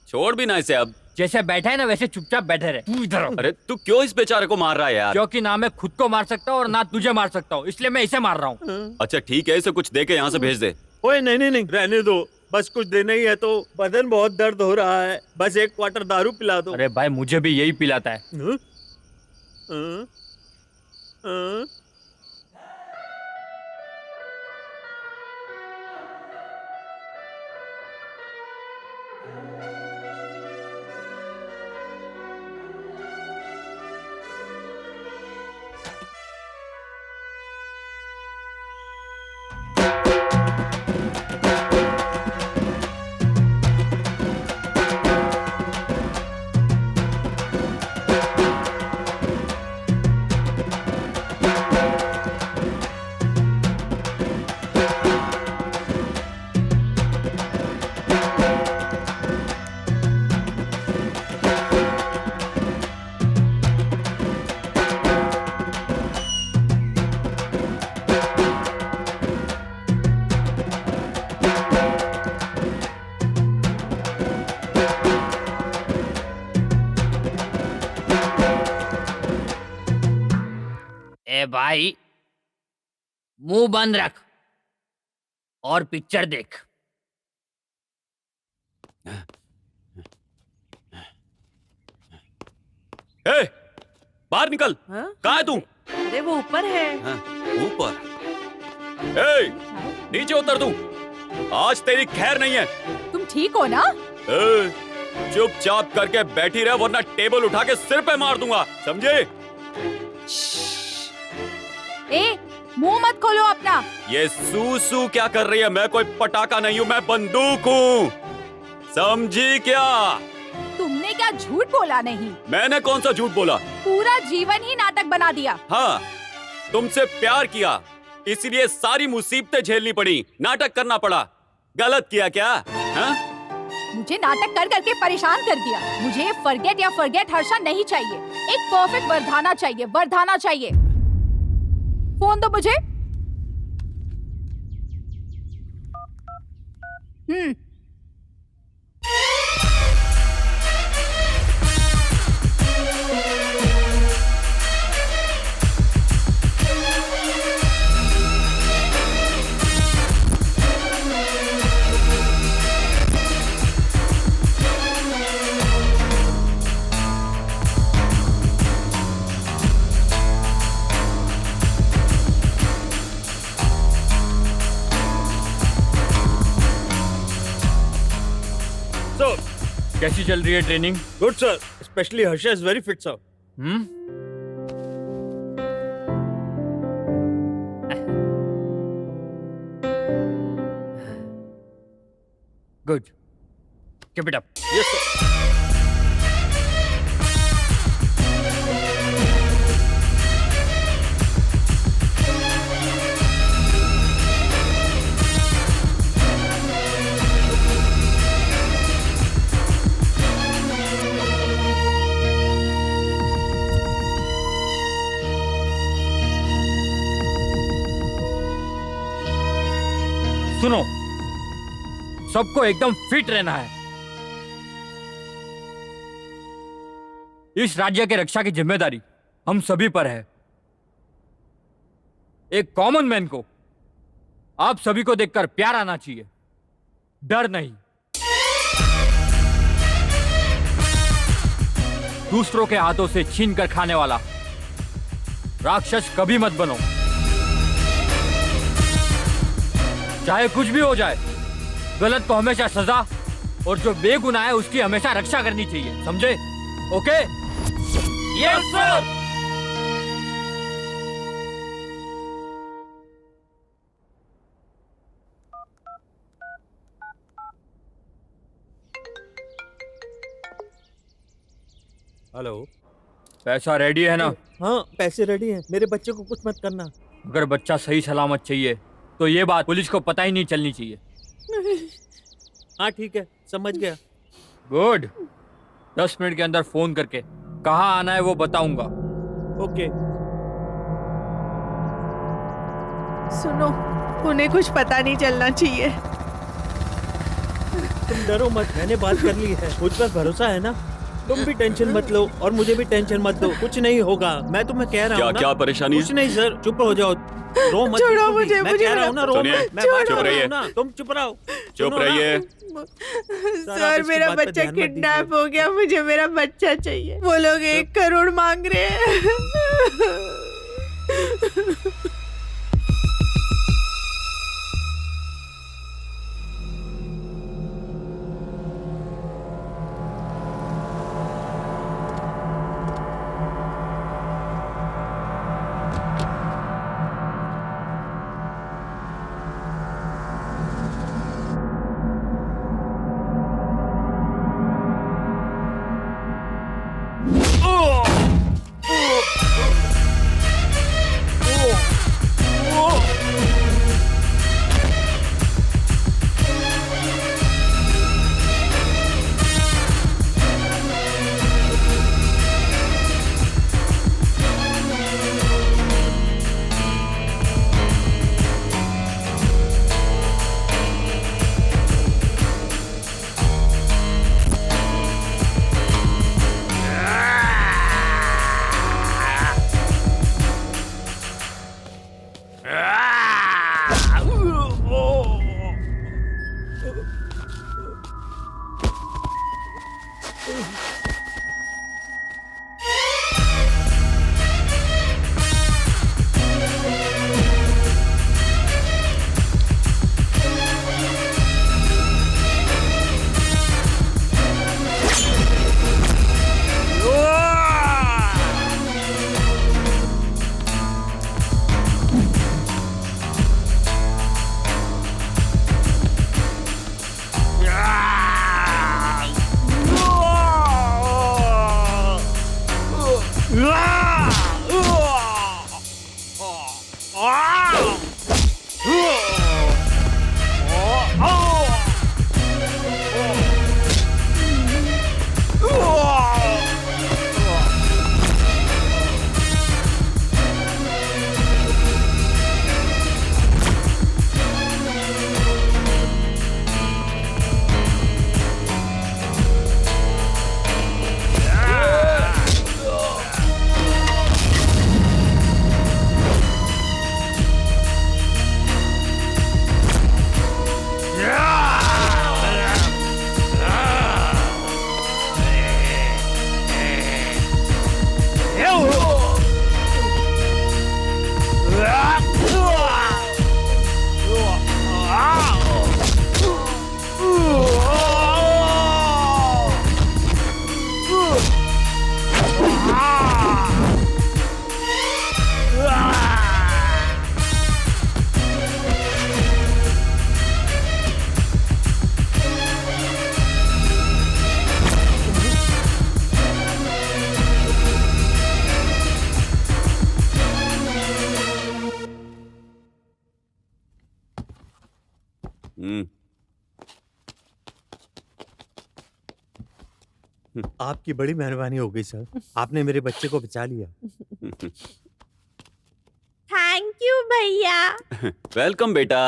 छोड़ भी ना इसे अब। जैसे बैठा है ना वैसे चुपचाप बैठे रहे। तू इधर आ। अरे तू क्यों इस बेचारे को मार रहा है यार? क्योंकि ना मैं खुद को मार सकता हूँ और ना तुझे मार सकता हूँ, इसलिए मैं इसे मार रहा हूँ। अच्छा ठीक है, इसे कुछ दे के यहाँ से भेज दे। ओए नहीं, रहने दो। बस कुछ देना ही है तो। बदन बहुत दर्द हो रहा है, बस 1 क्वार्टर दारू पिला दो। अरे भाई मुझे भी यही पिलाता है। भाई मुंह बंद रख और पिक्चर देख। ए, बाहर निकल। हाँ? कहाँ है तू? अरे वो ऊपर है। हाँ, ऊपर। ए, नीचे उतर तू। आज तेरी खैर नहीं है। तुम ठीक हो ना? ए, चुपचाप करके बैठी रह वरना टेबल उठा के सिर पे मार दूंगा, समझे? ए, मुंह मत खोलो अपना। ये सू क्या कर रही है? मैं कोई पटाखा नहीं हूँ, मैं बंदूक हूँ, समझी क्या? तुमने क्या झूठ बोला? नहीं, मैंने कौन सा झूठ बोला? पूरा जीवन ही नाटक बना दिया। हाँ, तुमसे प्यार किया इसलिए सारी मुसीबतें झेलनी पड़ी, नाटक करना पड़ा। गलत किया क्या? हाँ? मुझे नाटक कर करके परेशान कर दिया। मुझे फॉरगेट या फॉरगेट हर्षा नहीं चाहिए, एक परफेक्ट वरदाना चाहिए, वरदाना चाहिए। फोन दो मुझे। So, कैसी चल रही है training? good sir. Especially Harsha is very fit, sir. Good, keep it up. Yes, sir. सुनो, सबको एकदम फिट रहना है। इस राज्य के रक्षा की जिम्मेदारी हम सभी पर है। एक कॉमन मैन को आप सभी को देखकर प्यार आना चाहिए, डर नहीं। दूसरों के हाथों से छीन कर खाने वाला राक्षस कभी मत बनो। चाहे कुछ भी हो जाए, गलत को हमेशा सजा और जो बेगुनाह है उसकी हमेशा रक्षा करनी चाहिए, समझे? ओके? Yes sir. हेलो। पैसा रेडी है ना? हाँ, पैसे रेडी हैं। मेरे बच्चे को कुछ मत करना। अगर बच्चा सही सलामत चाहिए तो ये बात पुलिस को पता ही नहीं चलनी चाहिए। हाँ ठीक है, समझ गया। गुड। 10 मिनट के अंदर फोन करके कहाँ आना है वो बताऊंगा। ओके। सुनो, उन्हें कुछ पता नहीं चलना चाहिए। तुम डरो मत, मैंने बात कर ली है। मुझ पर भरोसा है ना? तुम भी टेंशन मत लो और मुझे भी टेंशन मत दो। कुछ नहीं होगा, मैं तुम्हें कह रहा हूँ ना। क्या परेशानी है? कुछ नहीं सर, चुप हो जाओ, रो मत। छोड़ो बिल्कुल भी। मुझे, मैं मुझे कह रहा हूँ ना, रो सुनिए, मत। मैं बात चुप कर रहा रहिए। हूँ ना, तुम चुप रहो। चुप सुनो ना। रहिए। आप सर, इसकी मेरा बात पे बच्चा ध्यान मत दीजिए। किडनैप हो गया, मुझे मेरा बच्चा चाहिए। वो लोग 1 करोड़ मांग रहे हैं। आपकी बड़ी मेहरबानी हो गई सर, आपने मेरे बच्चे को बचा लिया। थैंक यू भैया। वेलकम बेटा।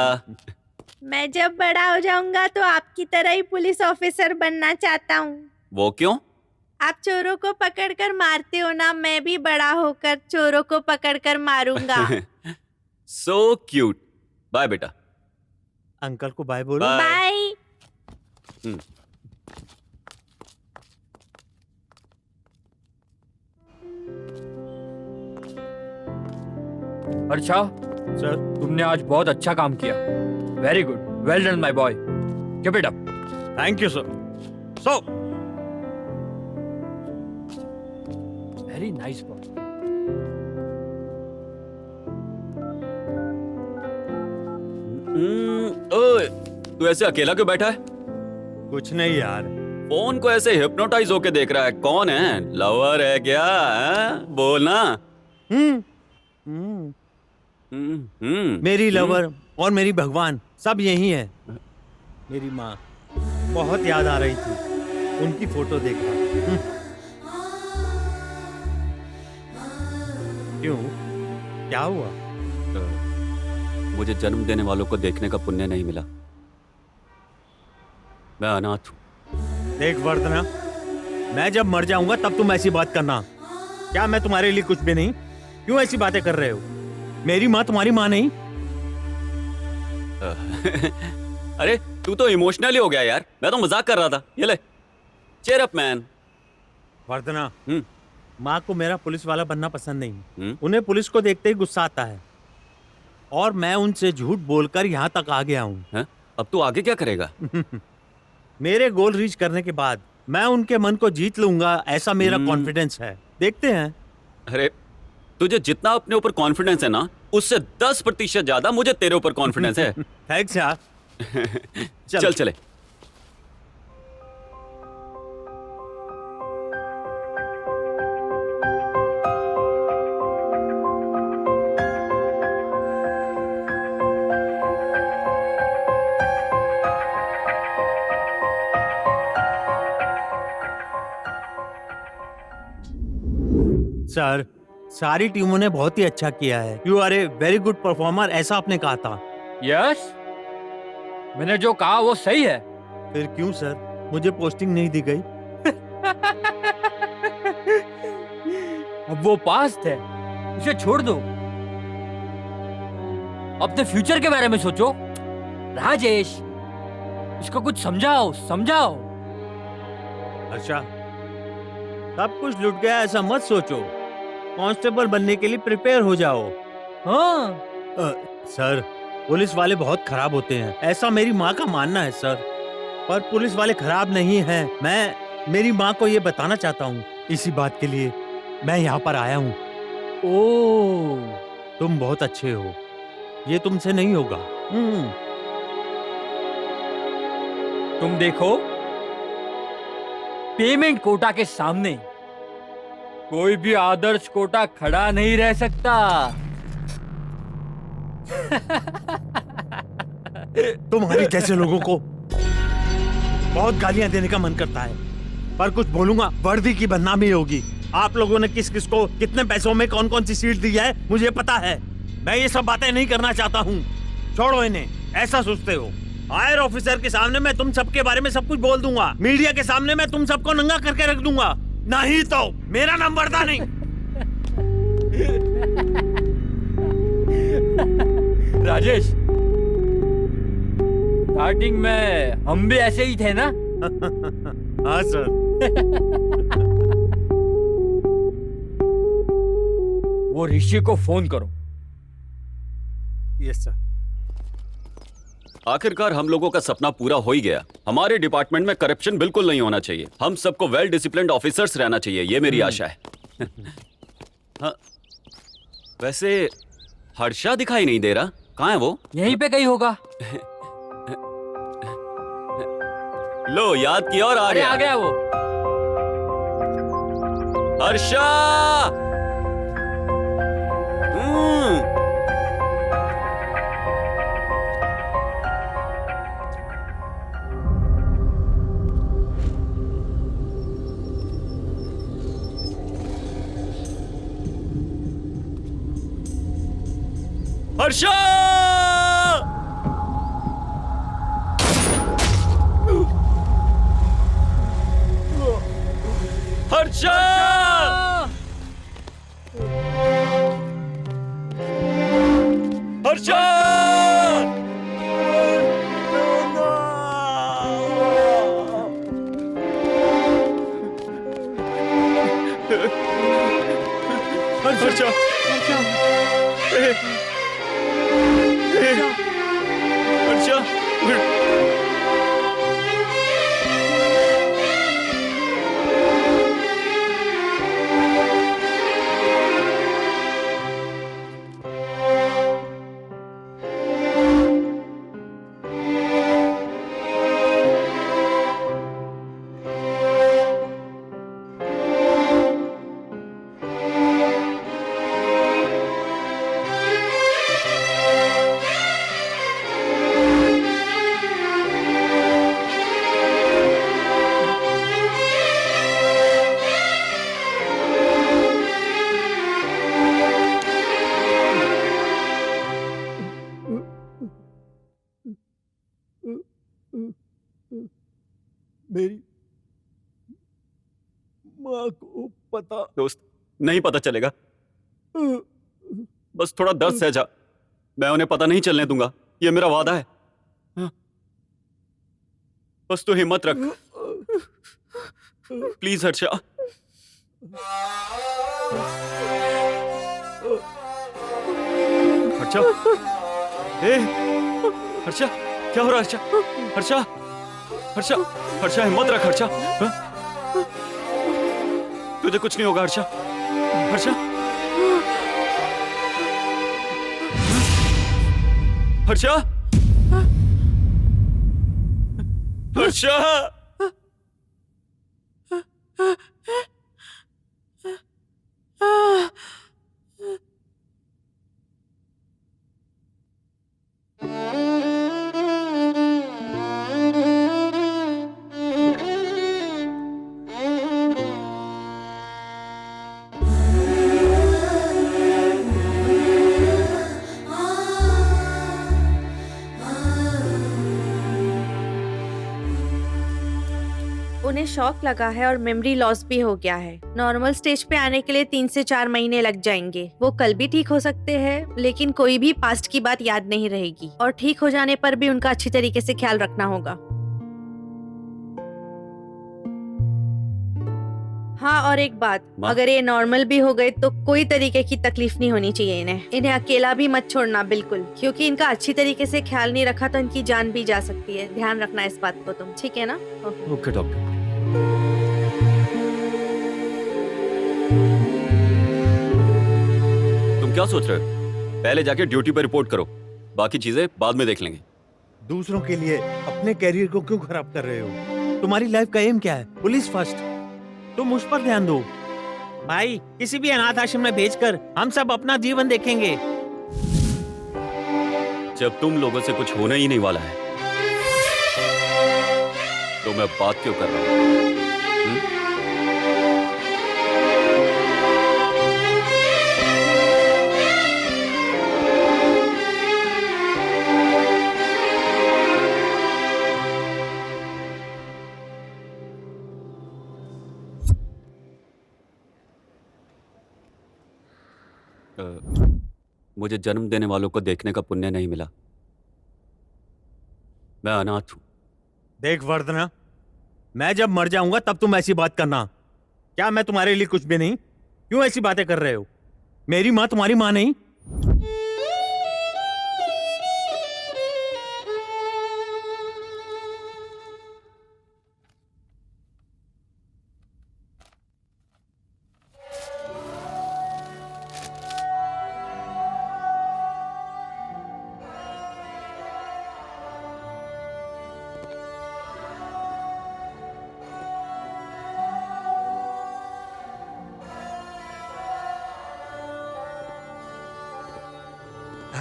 मैं जब बड़ा हो जाऊंगा तो आपकी तरह ही पुलिस ऑफिसर बनना चाहता हूँ। वो क्यों? आप चोरों को पकड़कर मारते हो ना, मैं भी बड़ा होकर चोरों को पकड़कर मारूंगा। So cute. बाय बेटा। अंकल को बाय बोलो। बाय। बाय। अच्छा सर तुमने आज बहुत अच्छा काम किया। Very good, well done my boy, keep it up. Thank you sir. So very nice boy. ओए, तू ऐसे अकेला क्यों बैठा है? कुछ नहीं यार, फोन को ऐसे हिप्नोटाइज होके देख रहा है। कौन है? लवर है क्या? बोलना। मेरी लवर और मेरी भगवान सब यही है। मेरी माँ बहुत याद आ रही थी, उनकी फोटो देखा। क्यों, क्या हुआ? मुझे जन्म देने वालों को देखने का पुण्य नहीं मिला। मैं अनाथ हूँ। देख वर्धना, मैं जब मर जाऊंगा तब तुम ऐसी बात करना। क्या मैं तुम्हारे लिए कुछ भी नहीं? क्यों ऐसी बातें कर रहे हो? मेरी माँ तुम्हारी माँ नहीं? अरे तू तो इमोशनली हो गया यार, मैं तो मजाक कर रहा था। ये ले, चेयर अप मैन। वर्धना, माँ को मेरा पुलिस वाला बनना पसंद नहीं। हम्म। उन्हें पुलिस को देखते ही गुस्सा आता है, और मैं उनसे झूठ बोलकर यहाँ तक आ गया हूँ। हैं? अब तू आगे क्या करेगा? मेरे गोल रीच करने के बाद मैं उनके मन को जीत लूंगा, ऐसा मेरा कॉन्फिडेंस है। देखते हैं। अरे तुझे जितना अपने ऊपर कॉन्फिडेंस है ना, उससे 10% ज्यादा मुझे तेरे ऊपर कॉन्फिडेंस है। थैंक्स यार। चल चले। सर, सारी टीमों ने बहुत ही अच्छा किया है। You are a very good performer, ऐसा आपने कहा था। यस, मैंने जो कहा वो सही है। फिर क्यों सर मुझे पोस्टिंग नहीं दी गई? अब वो पास्ट है, उसे छोड़ दो। अपने फ्यूचर के बारे में सोचो। राजेश, इसको कुछ समझाओ समझाओ। अच्छा, सब कुछ लुट गया ऐसा मत सोचो। कांस्टेबल बनने के लिए प्रिपेयर हो जाओ। हाँ सर, पुलिस वाले बहुत खराब होते हैं, ऐसा मेरी माँ का मानना है सर। पर पुलिस वाले खराब नहीं हैं। मैं मेरी माँ को ये बताना चाहता हूँ। इसी बात के लिए मैं यहाँ पर आया हूँ। ओ, तुम बहुत अच्छे हो, ये तुमसे नहीं होगा। तुम देखो, पेमेंट कोटा के सामने कोई भी आदर्श कोटा खड़ा नहीं रह सकता। तुम्हारे जैसे लोगों को बहुत गालियां देने का मन करता है, पर कुछ बोलूंगा वर्दी की बदनामी होगी। आप लोगों ने किस किस को कितने पैसों में कौन कौन सी सीट दी है मुझे पता है। मैं ये सब बातें नहीं करना चाहता हूँ। छोड़ो इन्हें, ऐसा सोचते हो। हायर ऑफिसर के सामने मैं तुम सबके बारे में सब कुछ बोल दूंगा। मीडिया के सामने मैं तुम सबको नंगा करके रख दूंगा। नहीं तो मेरा नाम बढ़ता नहीं। राजेश, स्टार्टिंग में हम भी ऐसे ही थे ना? हाँ सर। वो ऋषि को फोन करो। Yes sir. आखिरकार हम लोगों का सपना पूरा हो ही गया। हमारे डिपार्टमेंट में करप्शन बिल्कुल नहीं होना चाहिए। हम सबको वेल डिसिप्लिन्ड ऑफिसर्स रहना चाहिए, ये मेरी आशा है। हाँ, वैसे हर्षा दिखाई नहीं दे रहा, कहाँ है वो? यहीं पे कहीं होगा। लो, याद किया और आ अरे गया। आ गया वो। हर्षा! हर्षा! हर्षा! हर्षा! हर्षा! हर्षा! मेरी माँ को पता दोस्त, नहीं पता चलेगा। बस थोड़ा दर्द सह जा, मैं उन्हें पता नहीं चलने दूंगा, ये मेरा वादा है। बस तू हिम्मत रख, प्लीज हर्षा। हर्षा, हर्षा, क्या हो रहा है हर्षा? हर्षा, हर्षा, हर्षा, हिम्मत रख हर्षा। तुझे कुछ नहीं होगा हर्षा। हर्षा, हर्षा, हर्षा। उन्हें शॉक लगा है और मेमोरी लॉस भी हो गया है। नॉर्मल स्टेज पे आने के लिए 3 से 4 महीने लग जाएंगे। वो कल भी ठीक हो सकते हैं, लेकिन कोई भी पास्ट की बात याद नहीं रहेगी और ठीक हो जाने पर भी उनका अच्छी तरीके से ख्याल रखना होगा। हाँ, और एक बात, माँ? अगर ये नॉर्मल भी हो गए तो कोई तरीके की तकलीफ नहीं होनी चाहिए इन्हें। इन्हें अकेला भी मत छोड़ना बिल्कुल, क्योंकि इनका अच्छी तरीके से ख्याल नहीं रखा तो इनकी जान भी जा सकती है। ध्यान रखना इस बात को तुम, ठीक है ना? ओके। Okay doctor. तुम क्या सोच रहे हो? पहले जाके ड्यूटी पे रिपोर्ट करो, बाकी चीजें बाद में देख लेंगे। दूसरों के लिए अपने कैरियर को क्यों खराब कर रहे हो? तुम्हारी लाइफ का एम क्या है? Police first. तुम उस पर ध्यान दो। भाई, किसी भी अनाथ आश्रम में भेजकर हम सब अपना जीवन देखेंगे। जब तुम लोगों से कुछ होना ही नहीं वाला है तो मैं बात क्यों कर रहा हूं? मुझे जन्म देने वालों को देखने का पुण्य नहीं मिला। मैं अनाथ हूं। देख वर्धना, मैं जब मर जाऊंगा तब तुम ऐसी बात करना। क्या मैं तुम्हारे लिए कुछ भी नहीं? क्यों ऐसी बातें कर रहे हो? मेरी माँ तुम्हारी माँ नहीं?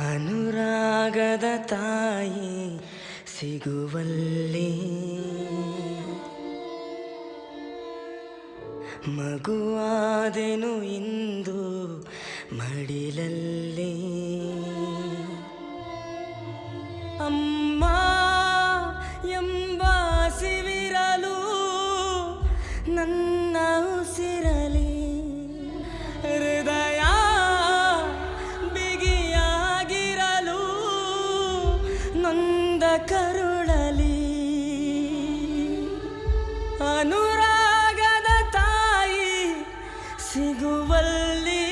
ಅನುರಾಗದ ತಾಯಿ ಸಿಗುವಲ್ಲಿ ಮಗುವಾದೆನು ಇಂದು ಮಡಿಲಲ್ಲಿ ಅಮ್ಮ ಎಂಬ ಸಿವಿರಲು ನನ್ನ ಉಸಿರಲಿ ಹೃದಯ ಬಿಗಿಯಾಗಿರಲು ನೊಂದ ಕರುಳಲಿ ಅನುರಾಗದ ತಾಯಿ ಸಿಗುವಲ್ಲಿ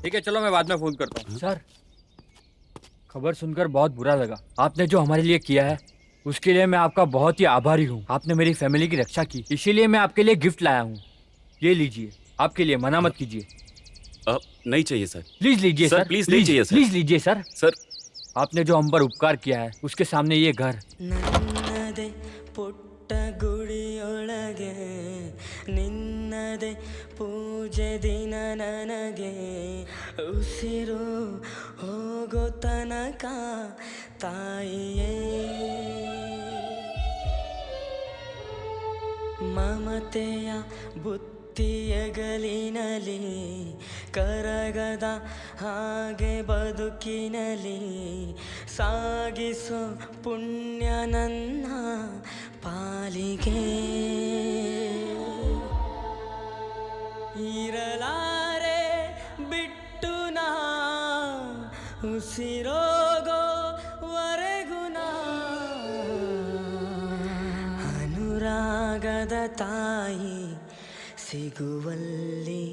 ठीक है, चलो मैं बाद में फोन करता हूँ। सर, खबर सुनकर बहुत बुरा लगा। आपने जो हमारे लिए किया है उसके लिए मैं आपका बहुत ही आभारी हूँ। आपने मेरी फैमिली की रक्षा की, इसीलिए मैं आपके लिए गिफ्ट लाया हूँ। ये लीजिए, आपके लिए, मना मत कीजिए। नहीं चाहिए सर। प्लीज लीजिए सर, सर, प्लीज नहीं चाहिए सर। प्लीज लीजिए सर। सर, आपने जो हम पर उपकार किया है उसके सामने ये घर। ನನ್ನದೇ ಪುಟ್ಟ ಗುಡಿಯೊಳಗೆ ನಿನ್ನದೇ ಪೂಜೆ ದಿನ ನನಗೆ ಉಸಿರು ಹೋಗೋ ತನಕ ತಾಯಿಯೇ ಮಮತೆಯ ಬುತ್ತಿಯಗಲಿನಲಿ ಕರಗದ ಹಾಗೆ ಬದುಕಿನಲಿ ಸಾಗಿಸೋ ಪುಣ್ಯ ನನ್ನ ಪಾಲಿಗೆ ಇರಲಾರೆ ಬಿಟ್ಟು ನಾ ಉಸಿರೋಗೋವರೆಗೂ ನಾ ಅನುರಾಗದ ತಾಯಿ ಸಿಗುವಲ್ಲಿ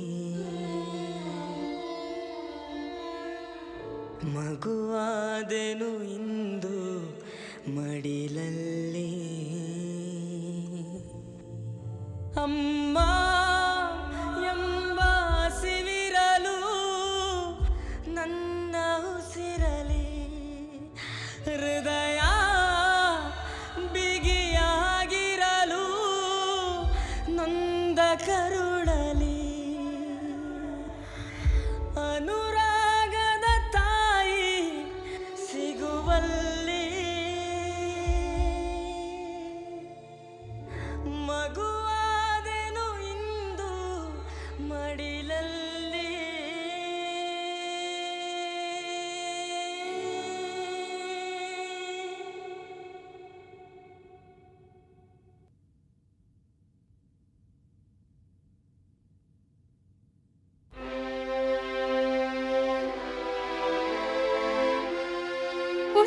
ಮಗುವಾದೆನು ಇಂದು ಮಡಿಲಲ್ಲಿ ಅಮ್ಮ ಎಂಬ ಸಿವಿರಲು ನನ್ನ ಉಸಿರಲಿ ಹೃದಯ ಬಿಗಿಯಾಗಿರಲು ನೊಂದ ಕರುಳಲಿ ಅನುರಾಗದ ತಾಯಿ ಸಿಗುವಲ್ಲಿ ಮಗುವಾದೆನು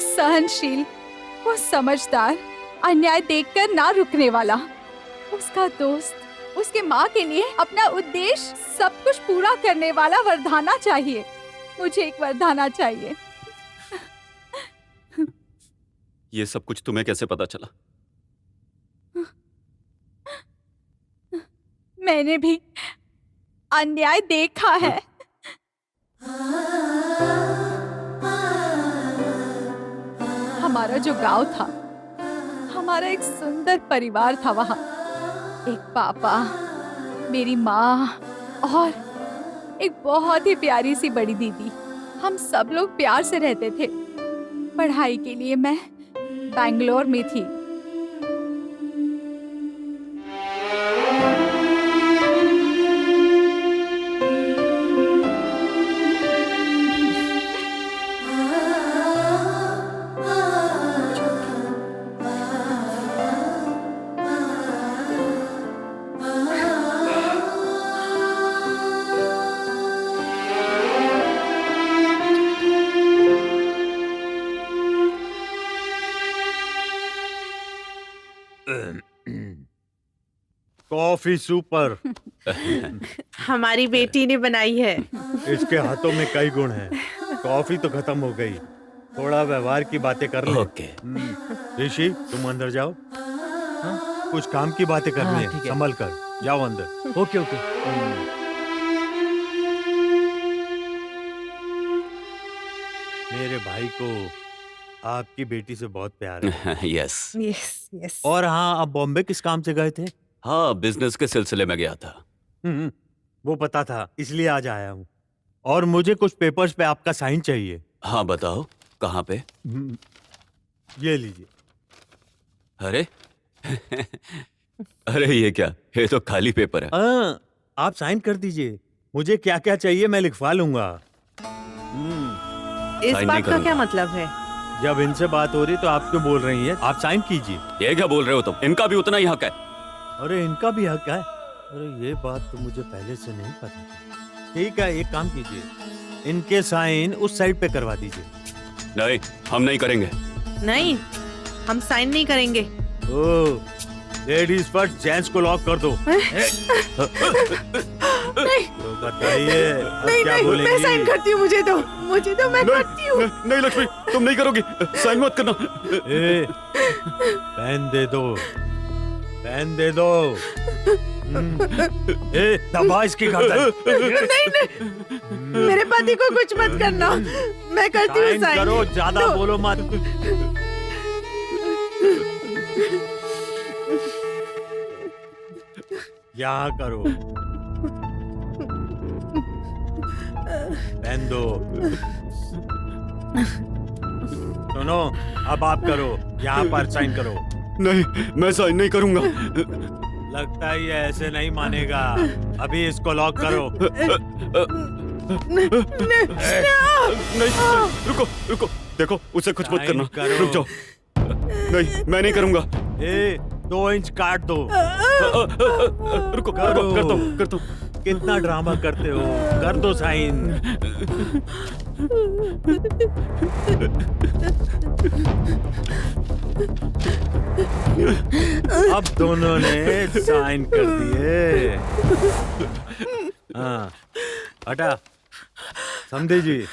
सहनशील, वो समझदार, अन्याय देखकर ना रुकने वाला, उसका दोस्त, उसके माँ के लिए अपना उद्देश्य सब कुछ पूरा करने वाला वरदाना चाहिए। मुझे एक वरदाना चाहिए। ये सब कुछ तुम्हें कैसे पता चला? मैंने भी अन्याय देखा है। हमारा जो गांव था, हमारा एक सुंदर परिवार था वहाँ। एक पापा, मेरी माँ और एक बहुत ही प्यारी सी बड़ी दीदी। हम सब लोग प्यार से रहते थे। पढ़ाई के लिए मैं बैंगलोर में थी। Coffee super. हमारी बेटी ने बनाई है। इसके हाथों में कई गुण हैं। कॉफी तो खत्म हो गई, थोड़ा व्यवहार की बातें कर ले। ओके। ऋषि तुम अंदर जाओ। कुछ काम की बातें करनी है, संभल कर जाओ अंदर। Okay okay. मेरे भाई को आपकी बेटी से बहुत प्यार है। यस। Yes yes. और हाँ, आप बॉम्बे किस काम से गए थे? हाँ, बिजनेस के सिलसिले में गया था। वो पता था, इसलिए आज आया हूँ। और मुझे कुछ पेपर्स पे आपका साइन चाहिए। हाँ बताओ, कहाँ पे? ये लीजिए। अरे अरे ये क्या, ये तो खाली पेपर है। आप साइन कर दीजिए। मुझे क्या क्या चाहिए मैं लिखवा लूंगा। इस साइन बात नहीं का करूंगा। क्या मतलब है? जब इनसे बात हो रही तो आप क्यों बोल रही हैं? आप साइन कीजिए। ये क्या बोल रहे हो तुम? इनका भी उतना ही हक है। अरे इनका भी हक है। अरे ये बात तो मुझे पहले से नहीं पता थी। ठीक है, एक काम कीजिए, इनके साइन उस साइड पे करवा दीजिए। नहीं, हम नहीं करेंगे। नहीं, हम साइन नहीं करेंगे। ओह, लेडीज फर्स्ट, जेंट्स को लॉक कर दो। तो बताइए अब नहीं क्या नहीं, मैं बोलेंगी? साइन करती हूँ। मुझे तो मैं करती हूँ। नहीं लक्ष्मी, तुम नहीं करोगी। साइन मत करना। ए, पेन दे दो, पेन दे दो। ए, दबा इसकी गर्दन। नहीं, मेरे पति को कुछ मत करना। मैं करती हूँ साइन साइन। करो, ज्यादा दो। बोलो मत। यहाँ करो, पेन दो। सुनो, अब आप करो, यहाँ पर साइन करो। नहीं, मैं साइन नहीं करूंगा। लगता है ये ऐसे नहीं मानेगा। अभी इसको लॉक करो। नहीं, रुको रुको, देखो उसे कुछ मत साइन करना। करो। रुक जाओ। नहीं, मैं नहीं करूंगा। ए, 2 इंच काट दो। रुको, करो। करता हूँ। कितना ड्रामा करते हो, कर दो साइन। अब दोनों ने साइन कर दिए। हाँ, हटा। समझे जी,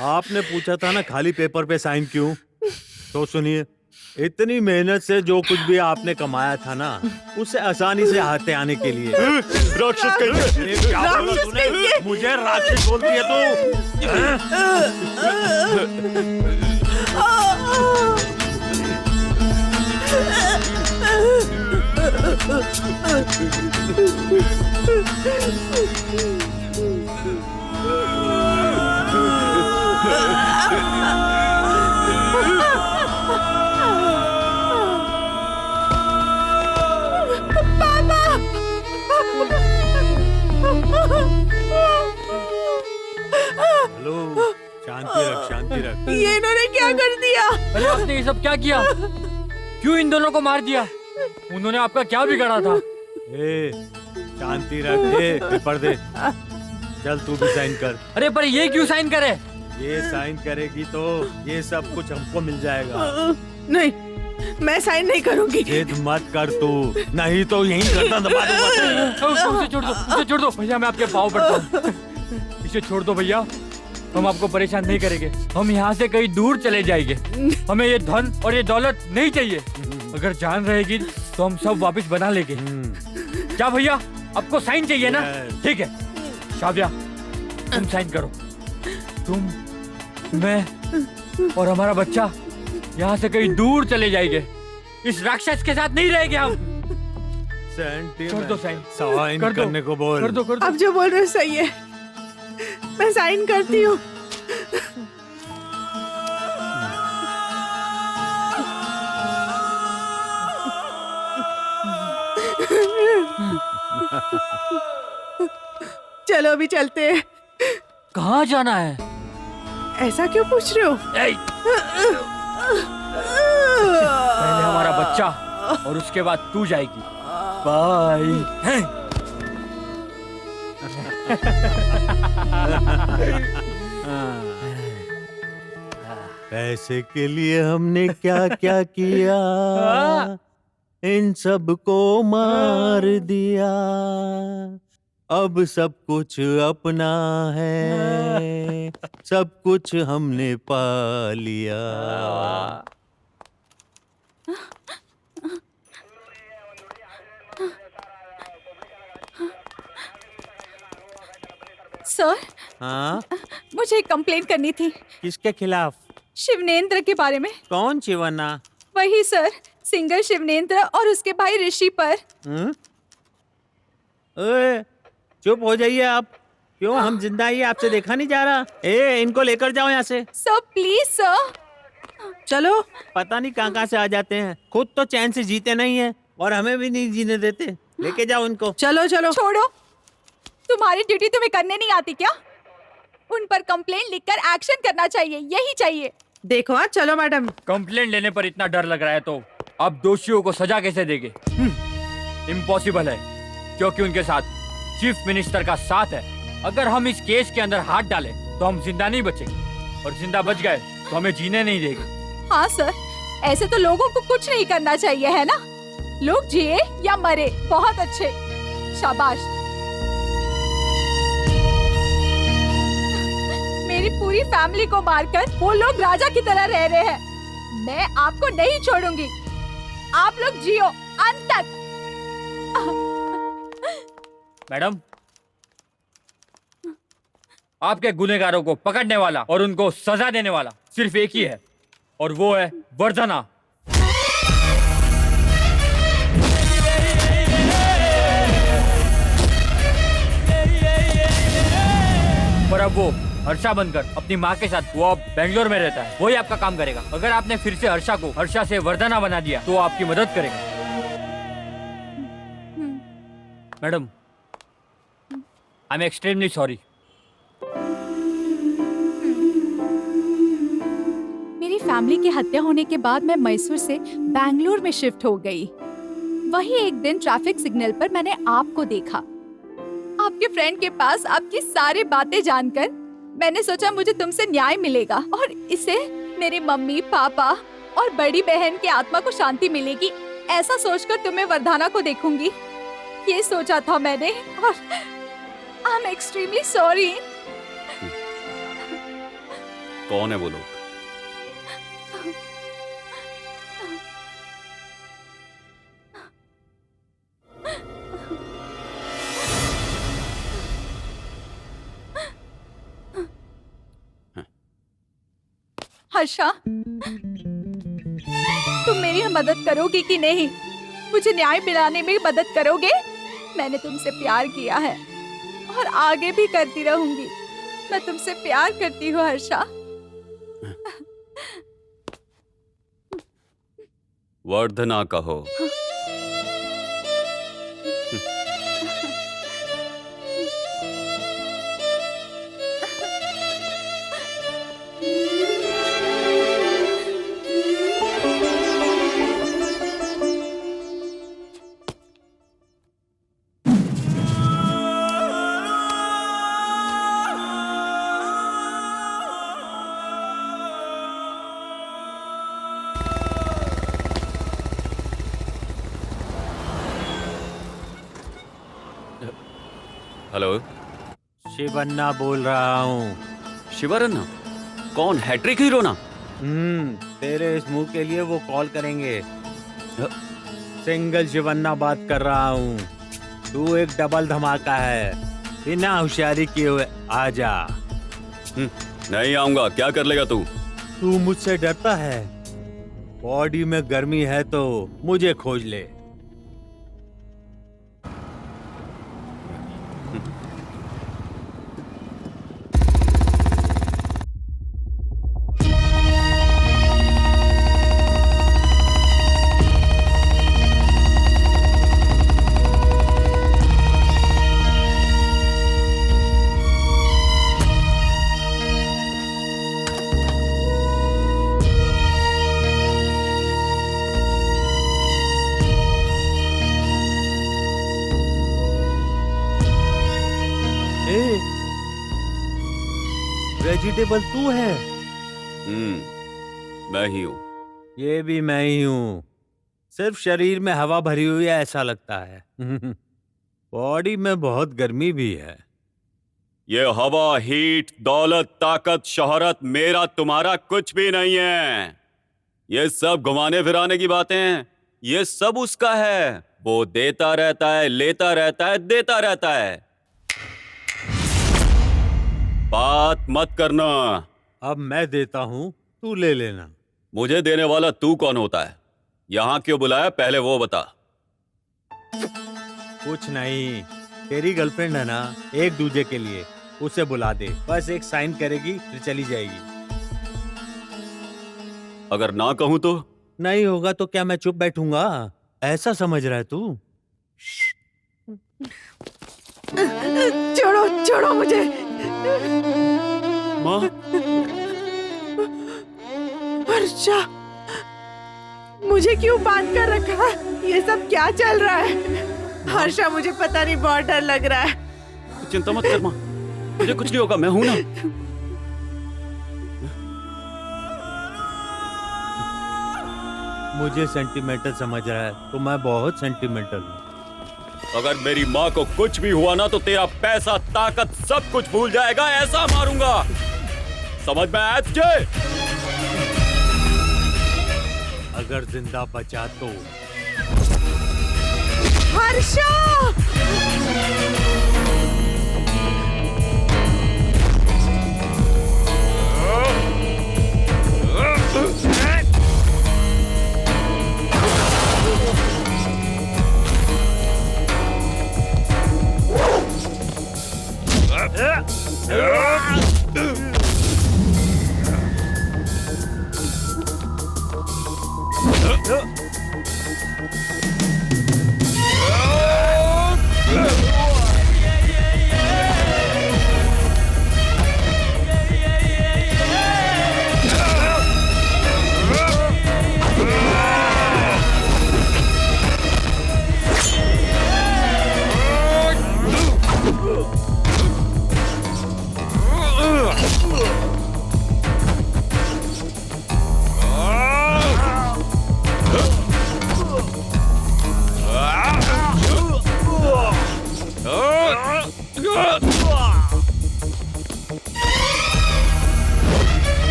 आपने पूछा था ना खाली पेपर पे साइन क्यों? तो सुनिए, इतनी मेहनत से जो कुछ भी आपने कमाया था ना, उसे आसानी से हाथे आने के लिए। राक्षस कहीं। क्या बोला तूने? मुझे राक्षस बोलती है तू? हेलो, शांति रख, शांति रख। ये इन्होंने क्या कर दिया? अरे आपने ये सब क्या किया? क्यों इन दोनों को मार दिया? उन्होंने आपका क्या बिगाड़ा था? ए, शांति रख। ए, पेपर दे। चल तू भी साइन कर। अरे पर ये क्यों साइन करे? ये साइन करेगी तो ये सब कुछ हमको मिल जाएगा। नहीं, मैं साइन नहीं करूंगी। जिद मत कर तू, नहीं तो यहीं गर्दन दबा दूंगा। उसे छोड़ दो भैया, मैं आपके पाँव पड़ता हूँ। इसे छोड़ दो भैया, हम आपको परेशान नहीं करेंगे। हम यहाँ से कहीं दूर चले जाएंगे। हमें ये धन और ये दौलत नहीं चाहिए। अगर जान रहेगी तो हम सब वापस बना लेंगे। क्या भैया, आपको साइन चाहिए ना? ठीक है शाव्या, तुम साइन करो। तुम, मैं और हमारा बच्चा यहाँ से कहीं दूर चले जाएंगे। इस राक्षस के साथ नहीं रहेंगे हम। कर दो साइन। साइन करने को बोल। कर दो। अब जो बोल रहे हो सही है, मैं साइन करती हूँ। चलो अभी चलते हैं। कहाँ जाना है? ऐसा क्यों पूछ रहे हो? पहले हमारा बच्चा और उसके बाद तू जाएगी। बाय। पैसे के लिए हमने क्या क्या किया, इन सब को मार दिया। अब सब कुछ अपना है, सब कुछ हमने पा लिया। सर, हाँ, मुझे एक कंप्लेंट करनी थी किसके खिलाफ? शिवनेंद्र के बारे में। कौन शिवन्ना? वही सर, सिंगर शिवनेंद्र और उसके भाई ऋषि पर। ओए, चुप हो जाइए आप। क्यों, हम जिंदा ही आपसे देखा नहीं जा रहा? इनको लेकर जाओ यहाँ से। Sir please sir. चलो। पता नहीं कहाँ से आ जाते हैं, खुद तो चैन से जीते नहीं है और हमें भी नहीं जीने देते। लेके जाओ इनको। चलो चलो। छोड़ो, तुम्हारी ड्यूटी तुम्हें करने नहीं आती क्या? उन पर कंप्लेंट लिखकर एक्शन करना चाहिए, यही चाहिए। देखो हाँ, चलो मैडम। कंप्लेंट लेने पर इतना डर लग रहा है तो अब दोषियों को सजा कैसे देंगे? इम्पॉसिबल है, क्योंकि उनके साथ चीफ मिनिस्टर का साथ है। अगर हम इस केस के अंदर हाथ डालें तो हम जिंदा नहीं बचेंगे, और जिंदा बच गए तो हमें जीने नहीं देंगे। हाँ सर, ऐसे तो लोगों को कुछ नहीं करना चाहिए, है ना? लोग जिए या मरे, बहुत अच्छे, शाबाश। मेरी पूरी फैमिली को मारकर वो लोग राजा की तरह रह रहे हैं। मैं आपको नहीं छोड़ूंगी। आप लोग जियो अंत तक। मैडम, आपके गुनहगारों को पकड़ने वाला और उनको सजा देने वाला सिर्फ एक ही है, और वो है वर्धना। पर अब वो हर्षा बनकर अपनी माँ के साथ वो अब बेंगलोर में रहता है, वही आपका काम करेगा। अगर आपने फिर से हर्षा को हर्षा से वर्धना बना दिया तो वो आपकी मदद करेगा। Madam, I am extremely sorry. मेरी फैमिली की हत्या होने के बाद मैं मैसूर से बैंगलोर में शिफ्ट हो गई। वही एक दिन ट्रैफिक सिग्नल पर मैंने आपको देखा। आपके फ्रेंड के पास आपकी सारी बातें जानकर मैंने सोचा मुझे तुमसे न्याय मिलेगा और इससे मेरी मम्मी, पापा और बड़ी बहन की आत्मा को शांति मिलेगी। ऐसा सोचकर तुम्हें वर्धाना को देखूंगी, ये सोचा था मैंने, और आई एम एक्सट्रीमली सॉरी। कौन है वो लोग? हर्षा, तुम मेरी मदद करोगे कि नहीं? मुझे न्याय दिलाने में मदद करोगे? मैंने तुमसे प्यार किया है और आगे भी करती रहूंगी। मैं तुमसे प्यार करती हूँ हर्षा। वर्धना कहो। हेलो, शिवन्ना बोल रहा हूँ। शिवरन्ना? कौन? हैट्रिक हीरो ना? तेरे इस मुंह के लिए वो कॉल करेंगे। सिंगल शिवन्ना बात कर रहा हूँ। तू एक डबल धमाका है, बिना होशियारी किए हुए आजा। नहीं आऊंगा। क्या कर लेगा तू? तू मुझसे डरता है? बॉडी में गर्मी है तो मुझे खोज ले। वेजिटेबल तू है? मैं ही हूँ। ये भी मैं ही हूँ। सिर्फ शरीर में हवा भरी हुई है ऐसा लगता है। बॉडी में बहुत गर्मी भी है। ये हवा, हीट, दौलत, ताकत, शोहरत मेरा तुम्हारा कुछ भी नहीं है। ये सब घुमाने फिराने की बातें हैं। ये सब उसका है। वो देता रहता है, लेता रहता है, देता रहता है। बात मत करना। अब मैं देता हूँ, तू ले लेना। मुझे देने वाला तू कौन होता है? यहां क्यों बुलाया, पहले वो बता। कुछ नहीं, तेरी गर्लफ्रेंड है ना, एक दूजे के लिए उसे बुला दे। बस एक साइन करेगी फिर चली जाएगी। अगर ना कहूं तो? नहीं होगा तो क्या मैं चुप बैठूंगा? ऐसा समझ रहा है तू? छोड़ो छोड़ो मुझे। माँ, वर्षा, मुझे क्यों बांध कर रखा? ये सब क्या चल रहा है? हर्षा, मुझे पता नहीं, बहुत डर लग रहा है। चिंता मत कर माँ, मुझे कुछ नहीं होगा, मैं हूं ना। मुझे सेंटिमेंटल समझ रहा है तो मैं बहुत सेंटिमेंटल हूँ। अगर मेरी माँ को कुछ भी हुआ ना तो तेरा पैसा, ताकत, सब कुछ भूल जाएगा। ऐसा मारूंगा, समझ में आया तुझे? अगर जिंदा बचा तो। हर्षा!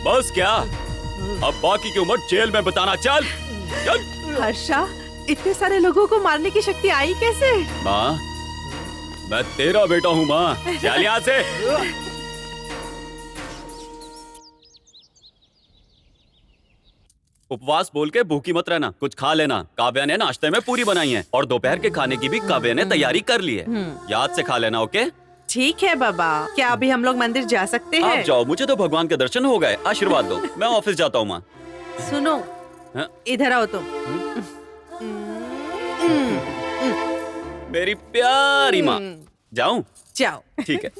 बस क्या? अब बाकी की उम्र जेल में बिताना। चल चल। हर्षा, इतने सारे लोगों को मारने की शक्ति आई कैसे? माँ, मैं तेरा बेटा हूँ माँ। चल यहाँ से। उपवास बोल के भूखी मत रहना, कुछ खा लेना। काव्या ने नाश्ते में पूरी बनाई है और दोपहर के खाने की भी काव्या ने तैयारी कर ली है। याद से खा लेना, ओके? ठीक है बाबा। क्या अभी हम लोग मंदिर जा सकते आप हैं? जाओ, मुझे तो भगवान के दर्शन हो गए। आशीर्वाद दो, मैं ऑफिस जाता हूँ माँ। सुनो, हाँ? इधर आओ तुम। मेरी प्यारी माँ। जाऊं? जाओ। ठीक है।